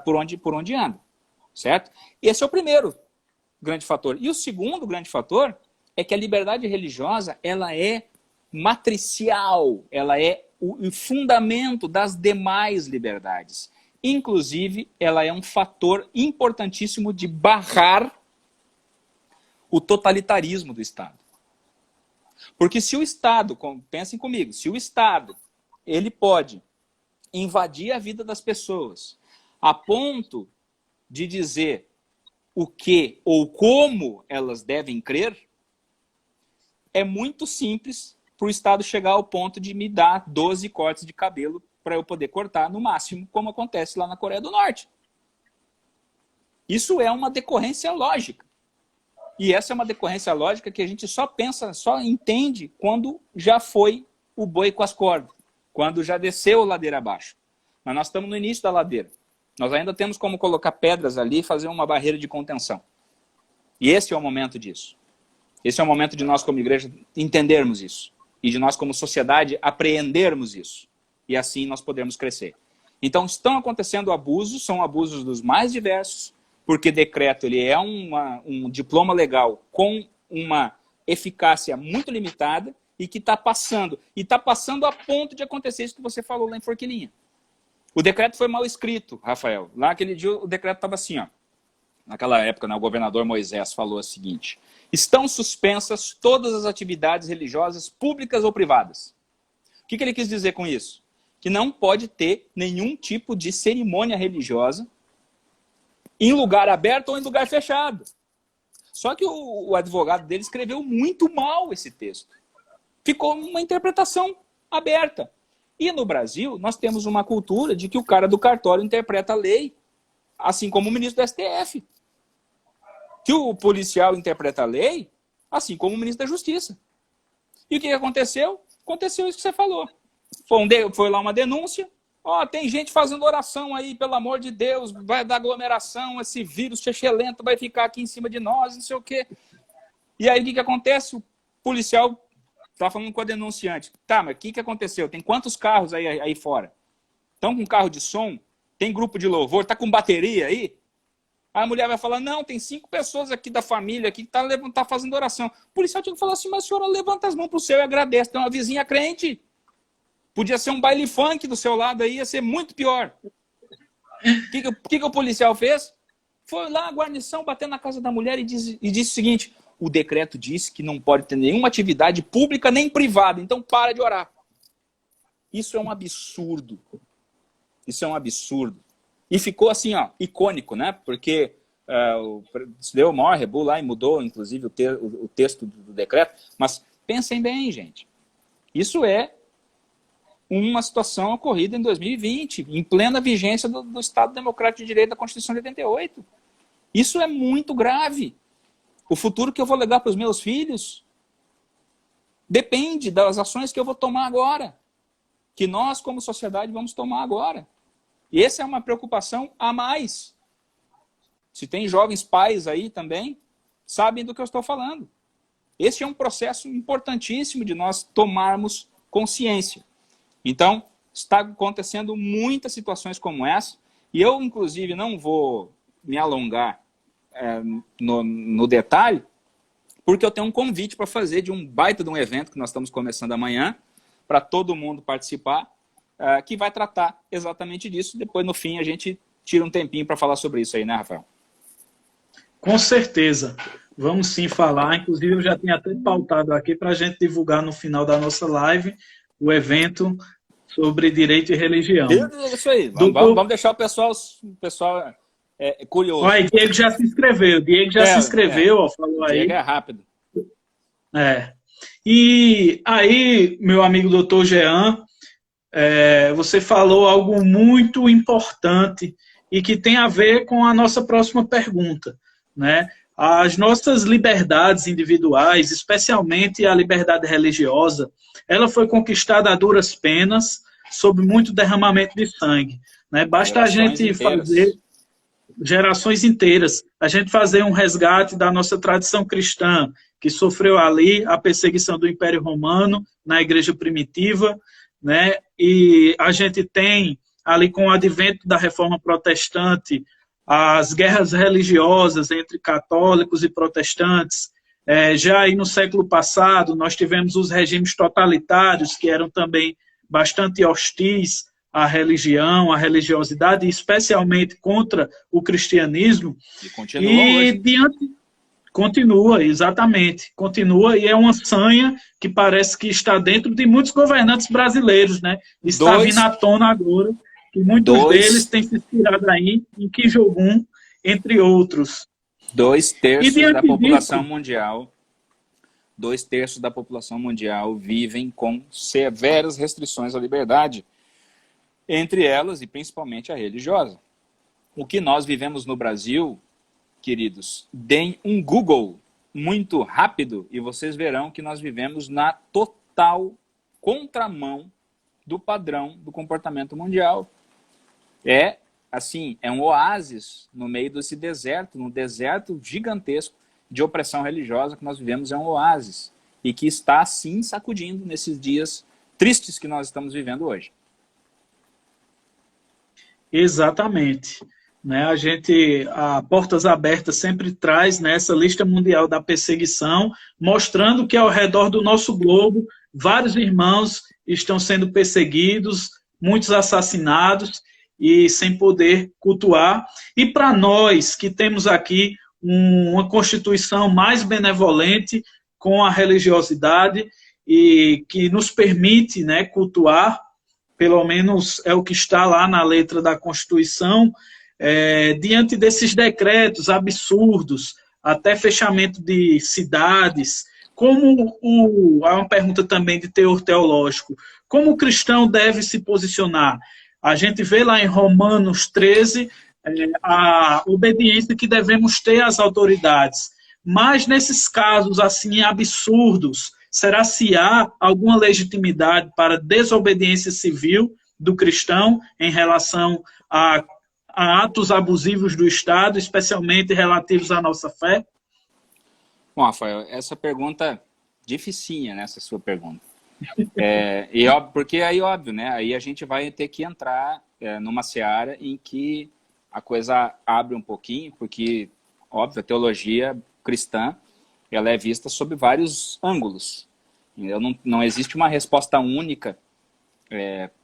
por onde anda, certo? Esse é o primeiro grande fator. E o segundo grande fator é que a liberdade religiosa, ela é matricial, ela é o fundamento das demais liberdades. Inclusive, ela é um fator importantíssimo de barrar o totalitarismo do Estado. Porque se o Estado, pensem comigo, se o Estado ele pode invadir a vida das pessoas a ponto de dizer o que ou como elas devem crer, é muito simples para o Estado chegar ao ponto de me dar 12 cortes de cabelo para eu poder cortar no máximo, como acontece lá na Coreia do Norte. Isso é uma decorrência lógica. E essa é uma decorrência lógica que a gente só pensa, só entende quando já foi o boi com as cordas, quando já desceu a ladeira abaixo. Mas nós estamos no início da ladeira. Nós ainda temos como colocar pedras ali e fazer uma barreira de contenção. E esse é o momento disso. Esse é o momento de nós, como igreja, entendermos isso. E de nós, como sociedade, apreendermos isso. E assim nós podemos crescer. Então, estão acontecendo abusos, são abusos dos mais diversos, porque decreto ele é um diploma legal com uma eficácia muito limitada e que está passando. E está passando a ponto de acontecer isso que você falou lá em Forquilinha. O decreto foi mal escrito, Rafael. Lá naquele dia o decreto estava assim, ó. Naquela época, né, o governador Moisés falou o seguinte: estão suspensas todas as atividades religiosas públicas ou privadas. O que ele quis dizer com isso? Que não pode ter nenhum tipo de cerimônia religiosa em lugar aberto ou em lugar fechado. Só que o advogado dele escreveu muito mal esse texto. Ficou uma interpretação aberta. E no Brasil, nós temos uma cultura de que o cara do cartório interpreta a lei, assim como o ministro do STF. Que o policial interpreta a lei, assim como o ministro da Justiça. E o que aconteceu? Aconteceu isso que você falou. Foi lá uma denúncia, Ó, tem gente fazendo oração aí, pelo amor de Deus, vai dar aglomeração, esse vírus chechelento vai ficar aqui em cima de nós, não sei o quê. E aí, o que acontece? O policial tá falando com a denunciante. Tá, mas o que aconteceu? Tem quantos carros aí fora? Estão com carro de som? Tem grupo de louvor? Tá com bateria aí? Aí a mulher vai falar, não, tem 5 pessoas aqui da família aqui que tá fazendo oração. O policial tinha que falar assim, mas a senhora levanta as mãos pro céu e agradece. Tem uma vizinha crente. Podia ser um baile funk do seu lado aí, ia ser muito pior. O que o policial fez? Foi lá, a guarnição, bater na casa da mulher e disse o seguinte, o decreto disse que não pode ter nenhuma atividade pública nem privada, então para de orar. Isso é um absurdo. Isso é um absurdo. E ficou assim, ó, icônico, né? Porque se deu o maior rebu lá e mudou, inclusive, o texto do decreto. Mas pensem bem, gente. Isso é uma situação ocorrida em 2020, em plena vigência do Estado Democrático de Direito da Constituição de 88. Isso é muito grave. O futuro que eu vou legar para os meus filhos depende das ações que eu vou tomar agora, que nós, como sociedade, vamos tomar agora. E essa é uma preocupação a mais. Se tem jovens pais aí também, sabem do que eu estou falando. Esse é um processo importantíssimo de nós tomarmos consciência. Então, está acontecendo muitas situações como essa, e eu, inclusive, não vou me alongar no detalhe, porque eu tenho um convite para fazer de um baita de um evento que nós estamos começando amanhã, para todo mundo participar, que vai tratar exatamente disso. Depois, no fim, a gente tira um tempinho para falar sobre isso aí, né, Rafael? Com certeza. Vamos sim falar. Inclusive, eu já tinha até pautado aqui para a gente divulgar no final da nossa live o evento sobre direito e religião. Isso aí. Vamos deixar o pessoal curioso. Olha, Diego já se inscreveu. Diego já se inscreveu, ó, falou aí. Diego é rápido. E aí, meu amigo doutor Jean, você falou algo muito importante e que tem a ver com a nossa próxima pergunta, né? As nossas liberdades individuais, especialmente a liberdade religiosa, ela foi conquistada a duras penas, sob muito derramamento de sangue, né? Basta a gente fazer gerações inteiras, a gente fazer um resgate da nossa tradição cristã, que sofreu ali a perseguição do Império Romano na igreja primitiva, né? E a gente tem ali com o advento da Reforma Protestante as guerras religiosas entre católicos e protestantes. Já aí no século passado, nós tivemos os regimes totalitários, que eram também bastante hostis à religião, à religiosidade, especialmente contra o cristianismo. E continua hoje. Continua, exatamente. Continua e é uma sanha que parece que está dentro de muitos governantes brasileiros, né? Está vindo à tona agora, que muitos deles têm se inspirado aí em Kim Jong-un, entre outros. 2/3 da população mundial. 2/3 da população mundial vivem com severas restrições à liberdade, entre elas e principalmente a religiosa. O que nós vivemos no Brasil, queridos, deem um Google muito rápido e vocês verão que nós vivemos na total contramão do padrão do comportamento mundial. É um oásis no meio desse deserto, um deserto gigantesco de opressão religiosa que nós vivemos, é um oásis e que está, sim, sacudindo nesses dias tristes que nós estamos vivendo hoje. Exatamente. Né, a Portas Abertas sempre traz, né, essa lista mundial da perseguição, mostrando que ao redor do nosso globo, vários irmãos estão sendo perseguidos, muitos assassinados e sem poder cultuar. E para nós que temos aqui uma Constituição mais benevolente com a religiosidade e que nos permite, né, cultuar, pelo menos é o que está lá na letra da Constituição, diante desses decretos absurdos, até fechamento de cidades, há uma pergunta também de teor teológico, como o cristão deve se posicionar? A gente vê lá em Romanos 13 a obediência que devemos ter às autoridades, mas nesses casos assim absurdos, será se há alguma legitimidade para desobediência civil do cristão em relação a atos abusivos do Estado, especialmente relativos à nossa fé? Bom, Rafael, essa pergunta dificinha, né, essa sua pergunta. Porque aí, óbvio, né, aí a gente vai ter que entrar numa seara em que a coisa abre um pouquinho, porque, óbvio, a teologia cristã, ela é vista sob vários ângulos. Não existe uma resposta única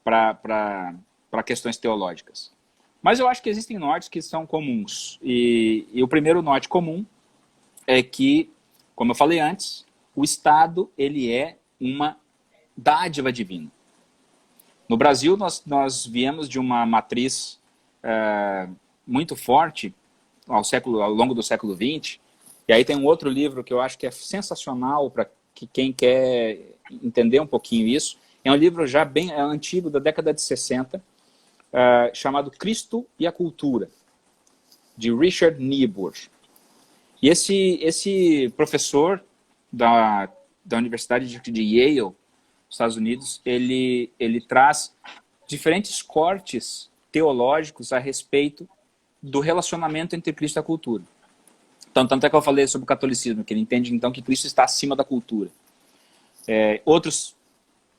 para questões teológicas. Mas eu acho que existem nortes que são comuns. E o primeiro norte comum é que, como eu falei antes, o Estado ele é uma dádiva divina. No Brasil, nós viemos de uma matriz muito forte ao longo do século XX. E aí tem um outro livro que eu acho que é sensacional para quem quer entender um pouquinho isso. É um livro já bem antigo, da década de 60, chamado Cristo e a Cultura, de Richard Niebuhr. E esse professor da Universidade de Yale, nos Estados Unidos, ele traz diferentes cortes teológicos a respeito do relacionamento entre Cristo e a cultura. Então, tanto é que eu falei sobre o catolicismo, que ele entende então que Cristo está acima da cultura. Outros,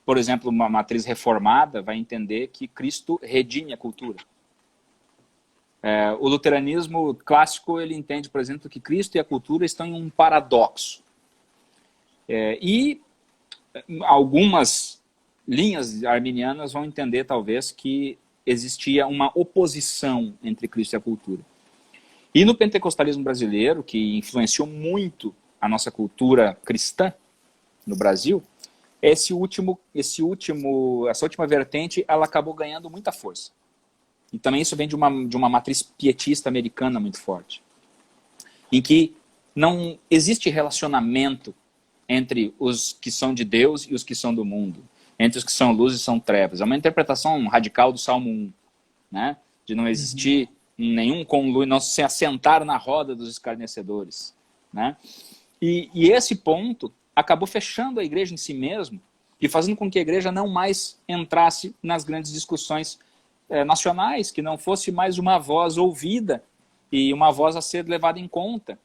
por exemplo, uma matriz reformada vai entender que Cristo redime a cultura. O luteranismo clássico, ele entende, por exemplo, que Cristo e a cultura estão em um paradoxo. E algumas linhas arminianas vão entender, talvez, que existia uma oposição entre Cristo e a cultura. E no pentecostalismo brasileiro, que influenciou muito a nossa cultura cristã no Brasil, essa última vertente, ela acabou ganhando muita força. E também isso vem de uma matriz pietista americana muito forte, em que não existe relacionamento entre os que são de Deus e os que são do mundo, entre os que são luz e são trevas. É uma interpretação radical do Salmo 1, né? De não existir nenhum conluio, não se assentar na roda dos escarnecedores, né? E esse ponto acabou fechando a igreja em si mesmo e fazendo com que a igreja não mais entrasse nas grandes discussões nacionais, que não fosse mais uma voz ouvida e uma voz a ser levada em conta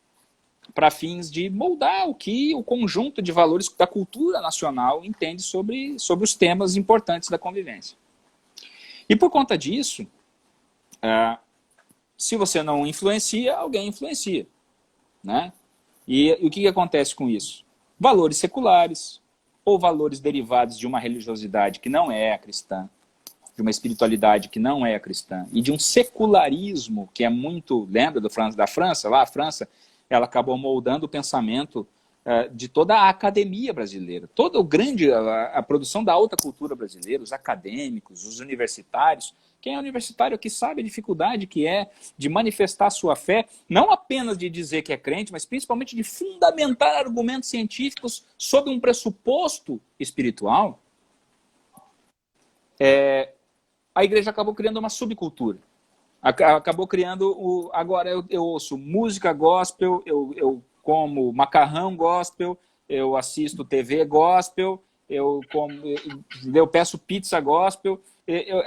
para fins de moldar o que o conjunto de valores da cultura nacional entende sobre os temas importantes da convivência. E por conta disso, se você não influencia, alguém influencia, né? E o que acontece com isso? Valores seculares ou valores derivados de uma religiosidade que não é a cristã, de uma espiritualidade que não é a cristã, e de um secularismo que é muito... Lembra da França? Lá a França, ela acabou moldando o pensamento de toda a academia brasileira. A produção da alta cultura brasileira, os acadêmicos, os universitários. Quem é universitário aqui sabe a dificuldade que é de manifestar sua fé, não apenas de dizer que é crente, mas principalmente de fundamentar argumentos científicos sob um pressuposto espiritual. A igreja acabou criando uma subcultura. Acabou criando... Agora eu ouço música gospel, eu como macarrão gospel, eu assisto TV gospel, eu peço pizza gospel.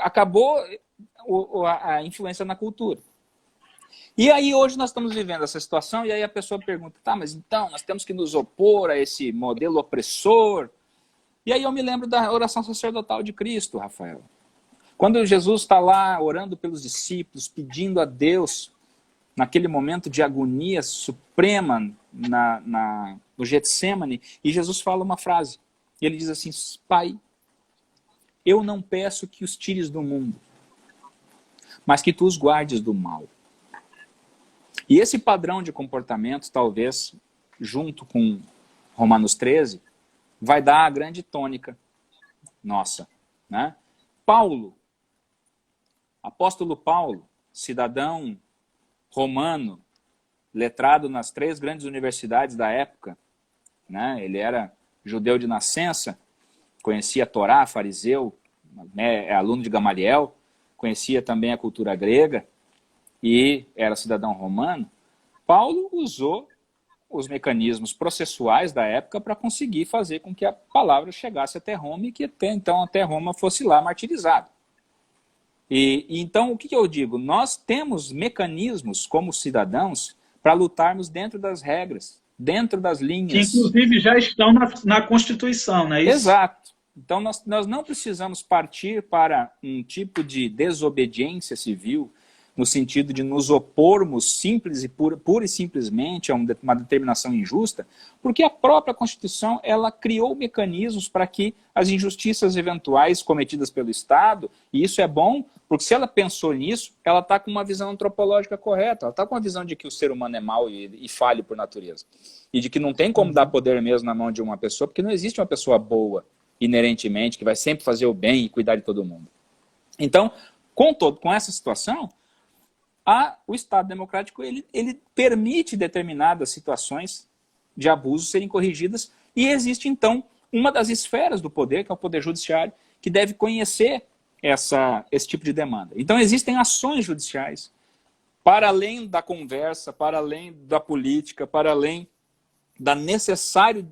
Acabou a influência na cultura. E aí hoje nós estamos vivendo essa situação, e aí a pessoa pergunta, tá, mas então nós temos que nos opor a esse modelo opressor? E aí eu me lembro da oração sacerdotal de Cristo, Rafael. Quando Jesus está lá orando pelos discípulos, pedindo a Deus, naquele momento de agonia suprema no Getsêmani, e Jesus fala uma frase. E ele diz assim, Pai, eu não peço que os tires do mundo, mas que tu os guardes do mal. E esse padrão de comportamento, talvez, junto com Romanos 13, vai dar a grande tônica nossa, né? Apóstolo Paulo, cidadão romano, letrado nas 3 grandes universidades da época, né? Ele era judeu de nascença, conhecia a Torá, fariseu, aluno de Gamaliel, conhecia também a cultura grega e era cidadão romano. Paulo usou os mecanismos processuais da época para conseguir fazer com que a palavra chegasse até Roma e que até Roma fosse lá martirizado. Então, o que eu digo? Nós temos mecanismos como cidadãos para lutarmos dentro das regras, dentro das Que linhas. inclusive já estão na Constituição, não é isso? Exato. Então, nós não precisamos partir para um tipo de desobediência civil, no sentido de nos opormos simples e pura e simplesmente a uma determinação injusta, porque a própria Constituição ela criou mecanismos para que as injustiças eventuais cometidas pelo Estado, e isso é bom, porque se ela pensou nisso, ela está com uma visão antropológica correta, ela está com a visão de que o ser humano é mau e falho por natureza, e de que não tem como dar poder mesmo na mão de uma pessoa, porque não existe uma pessoa boa, inerentemente, que vai sempre fazer o bem e cuidar de todo mundo. Então, com essa situação, o Estado democrático ele permite determinadas situações de abuso serem corrigidas e existe, então, uma das esferas do poder, que é o Poder Judiciário, que deve conhecer esse tipo de demanda. Então, existem ações judiciais para além da conversa, para além da política, para além do necessário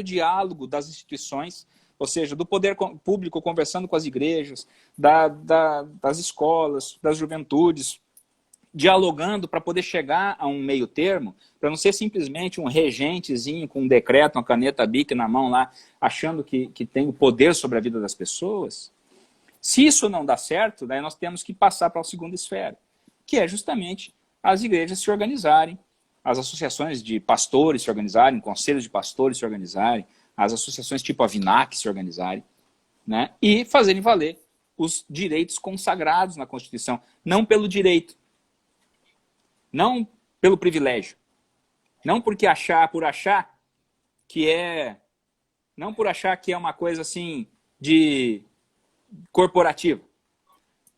diálogo das instituições, ou seja, do poder público conversando com as igrejas, das escolas, das juventudes, dialogando para poder chegar a um meio termo, para não ser simplesmente um regentezinho com um decreto, uma caneta Bic na mão lá, achando que tem o poder sobre a vida das pessoas. Se isso não dá certo, daí nós temos que passar para a segunda esfera, que é justamente as igrejas se organizarem, as associações de pastores se organizarem, conselhos de pastores se organizarem, as associações tipo a VINAC se organizarem, né, e fazerem valer os direitos consagrados na Constituição, não pelo direito, não pelo privilégio, não porque por achar que é uma coisa assim de corporativa,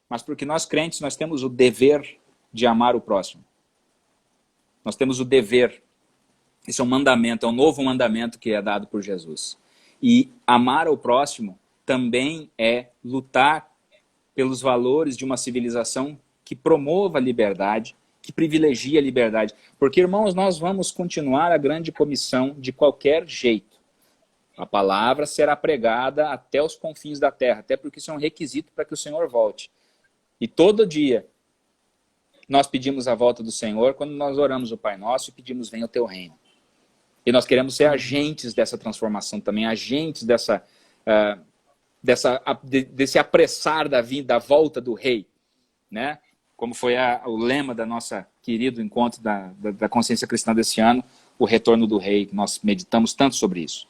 mas porque nós crentes nós temos o dever de amar o próximo. Nós temos o dever. Esse é um mandamento, é um novo mandamento que é dado por Jesus. E amar ao próximo também é lutar pelos valores de uma civilização que promova a liberdade, que privilegia a liberdade. Porque, irmãos, nós vamos continuar a grande comissão de qualquer jeito. A palavra será pregada até os confins da terra, até porque isso é um requisito para que o Senhor volte. E todo dia nós pedimos a volta do Senhor quando nós oramos o Pai Nosso e pedimos venha o teu reino. E nós queremos ser agentes dessa transformação também, agentes desse apressar da volta do rei, né? Como foi o lema da nossa querido encontro da consciência cristã desse ano, o retorno do rei, nós meditamos tanto sobre isso.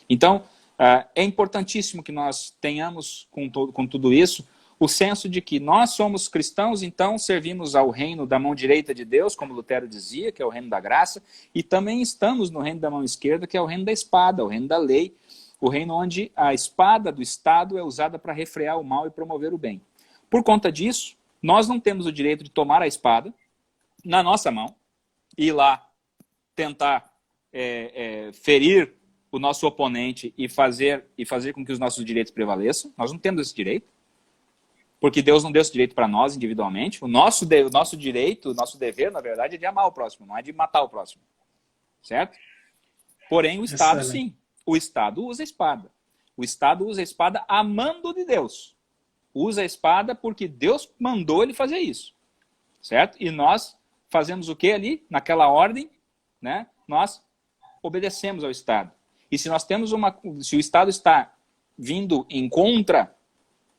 Então, é importantíssimo que nós tenhamos com tudo isso o senso de que nós somos cristãos, então servimos ao reino da mão direita de Deus, como Lutero dizia, que é o reino da graça, e também estamos no reino da mão esquerda, que é o reino da espada, o reino da lei, o reino onde a espada do Estado é usada para refrear o mal e promover o bem. Por conta disso, nós não temos o direito de tomar a espada na nossa mão e ir lá tentar ferir o nosso oponente e fazer com que os nossos direitos prevaleçam. Nós não temos esse direito, porque Deus não deu esse direito para nós individualmente. O nosso direito, o nosso dever, na verdade, é de amar o próximo, não é de matar o próximo. Certo? Porém, o Estado, sim. O Estado usa a espada. O Estado usa a espada a mando de Deus. Usa a espada porque Deus mandou ele fazer isso. Certo? E nós fazemos o que ali? Naquela ordem, né? Nós obedecemos ao Estado. E se nós temos se o Estado está vindo em contra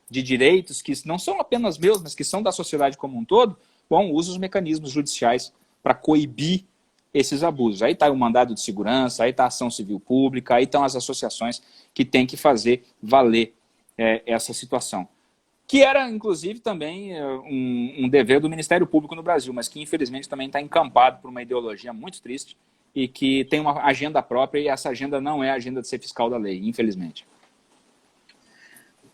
de direitos que não são apenas meus, mas que são da sociedade como um todo, bom, usa os mecanismos judiciais para coibir esses abusos. Aí está o mandado de segurança, aí está a ação civil pública, aí estão as associações que têm que fazer valer essa situação. Que era, inclusive, também um dever do Ministério Público no Brasil, mas que, infelizmente, também está encampado por uma ideologia muito triste e que tem uma agenda própria, e essa agenda não é a agenda de ser fiscal da lei, infelizmente.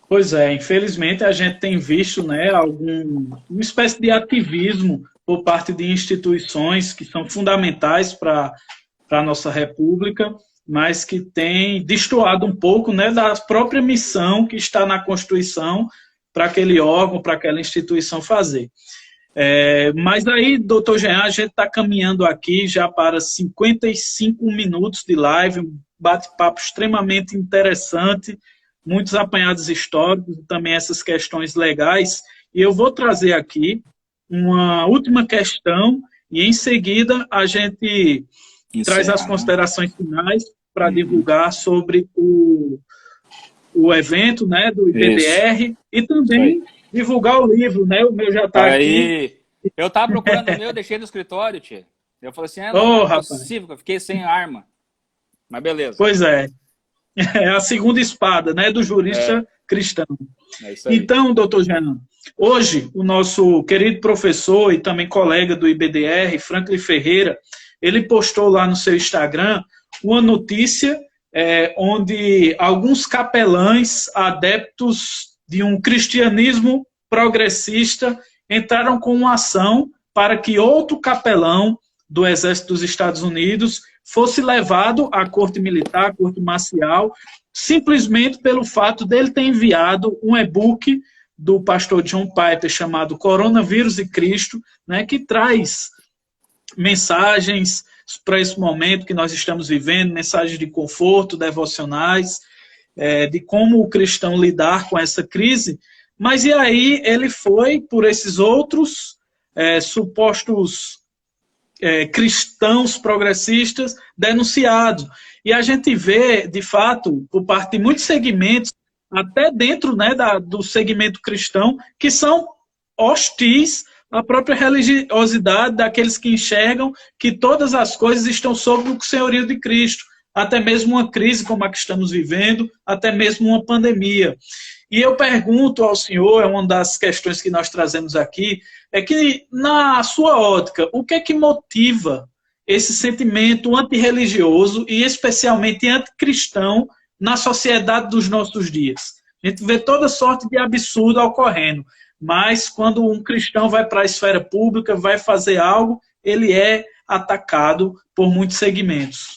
Pois é, infelizmente a gente tem visto, né, uma espécie de ativismo por parte de instituições que são fundamentais para a nossa república, mas que tem destoado um pouco, né, da própria missão que está na Constituição para aquele órgão, para aquela instituição fazer. Mas aí, doutor Jean, a gente está caminhando aqui já para 55 minutos de live, um bate-papo extremamente interessante, muitos apanhados históricos, também essas questões legais, E eu vou trazer aqui uma última questão e, em seguida, a gente traz as considerações finais para divulgar sobre o evento, né, do IBDR. Isso. E também divulgar o livro, né? O meu já está aqui. Eu estava procurando o meu, deixei no escritório, tia. Eu falei assim, não é possível, eu fiquei sem arma. Mas beleza. Pois é. É a segunda espada, né, do jurista cristão. É isso aí. Então, doutor Jean, hoje o nosso querido professor e também colega do IBDR, Franklin Ferreira, ele postou lá no seu Instagram uma notícia onde alguns capelães adeptos de um cristianismo progressista entraram com uma ação para que outro capelão do Exército dos Estados Unidos fosse levado à corte militar, à corte marcial, simplesmente pelo fato dele ter enviado um e-book do pastor John Piper chamado Coronavírus e Cristo, né, que traz mensagens para esse momento que nós estamos vivendo, mensagens de conforto, devocionais, de como o cristão lidar com essa crise. Mas e aí ele foi por esses outros supostos cristãos progressistas denunciados. E a gente vê, de fato, por parte de muitos segmentos, até dentro, né, do segmento cristão, que são hostis à própria religiosidade daqueles que enxergam que todas as coisas estão sob o senhorio de Cristo, até mesmo uma crise como a que estamos vivendo, até mesmo uma pandemia. E eu pergunto ao senhor, é uma das questões que nós trazemos aqui, é que, na sua ótica, o que é que motiva esse sentimento antirreligioso e especialmente anticristão na sociedade dos nossos dias? A gente vê toda sorte de absurdo ocorrendo, mas quando um cristão vai para a esfera pública, vai fazer algo, ele é atacado por muitos segmentos.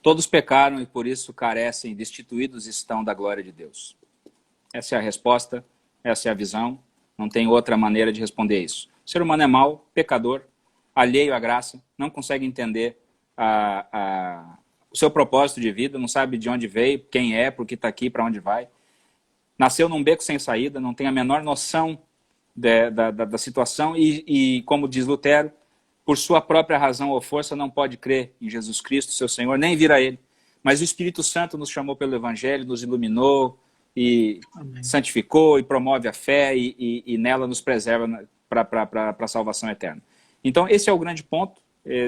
Todos pecaram e por isso carecem, destituídos estão da glória de Deus. Essa é a resposta, essa é a visão, não tem outra maneira de responder isso. O ser humano é mau, pecador, alheio à graça, não consegue entender o seu propósito de vida, não sabe de onde veio, quem é, por que está aqui, para onde vai. Nasceu num beco sem saída, não tem a menor noção da situação e, como diz Lutero, por sua própria razão ou força não pode crer em Jesus Cristo, seu Senhor, nem vir a Ele. Mas o Espírito Santo nos chamou pelo Evangelho, nos iluminou, e Amém. Santificou e promove a fé e nela nos preserva para a salvação eterna. Então esse é o grande ponto,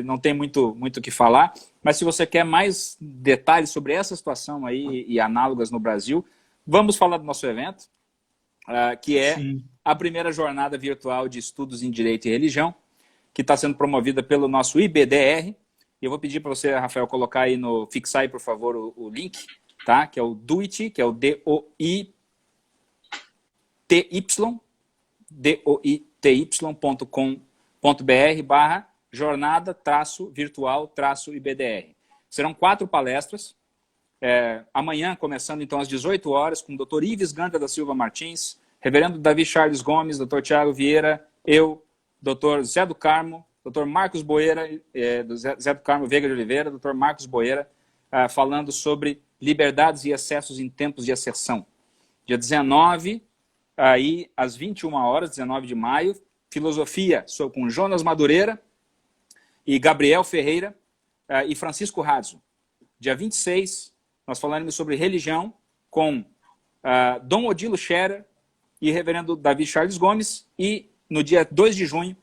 não tem muito o que falar, mas se você quer mais detalhes sobre essa situação aí e análogas no Brasil, vamos falar do nosso evento, que é Sim. a primeira jornada virtual de estudos em Direito e Religião, que está sendo promovida pelo nosso IBDR, e eu vou pedir para você, Rafael, colocar aí fixar aí, por favor, o link, tá? Que é o DOITY, que é o doity.com.br/jornada-virtual-IBDR. Serão 4 palestras, amanhã, começando então às 18 horas, com o Dr. Ives Ganta da Silva Martins, Reverendo Davi Charles Gomes, Dr. Tiago Vieira, eu, Dr. Zé do Carmo, Dr. Marcos Boeira, Zé do Carmo Veiga de Oliveira, Dr. Marcos Boeira, falando sobre liberdades e excessos em tempos de exceção. Dia 19, aí, às 21 horas, 19 de maio, filosofia com Jonas Madureira e Gabriel Ferreira e Francisco Razzo. Dia 26, nós falaremos sobre religião com Dom Odilo Scherer e Reverendo Davi Charles Gomes. E no dia 2 de junho,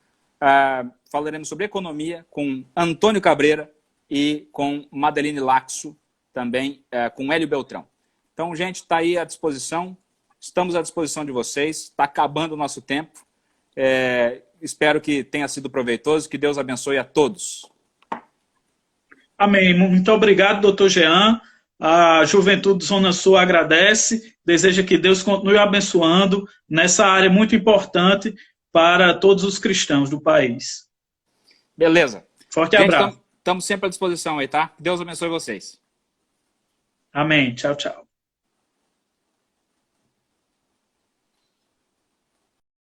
falaremos sobre economia com Antônio Cabreira e com Madeline Laxo, também com Hélio Beltrão. Então, gente, está aí à disposição, estamos à disposição de vocês, está acabando o nosso tempo. Espero que tenha sido proveitoso, que Deus abençoe a todos. Amém. Muito obrigado, doutor Jean. A Juventude Zona Sul agradece, deseja que Deus continue abençoando nessa área muito importante para todos os cristãos do país. Beleza. Forte abraço. Estamos sempre à disposição aí, tá? Deus abençoe vocês. Amém. Tchau, tchau.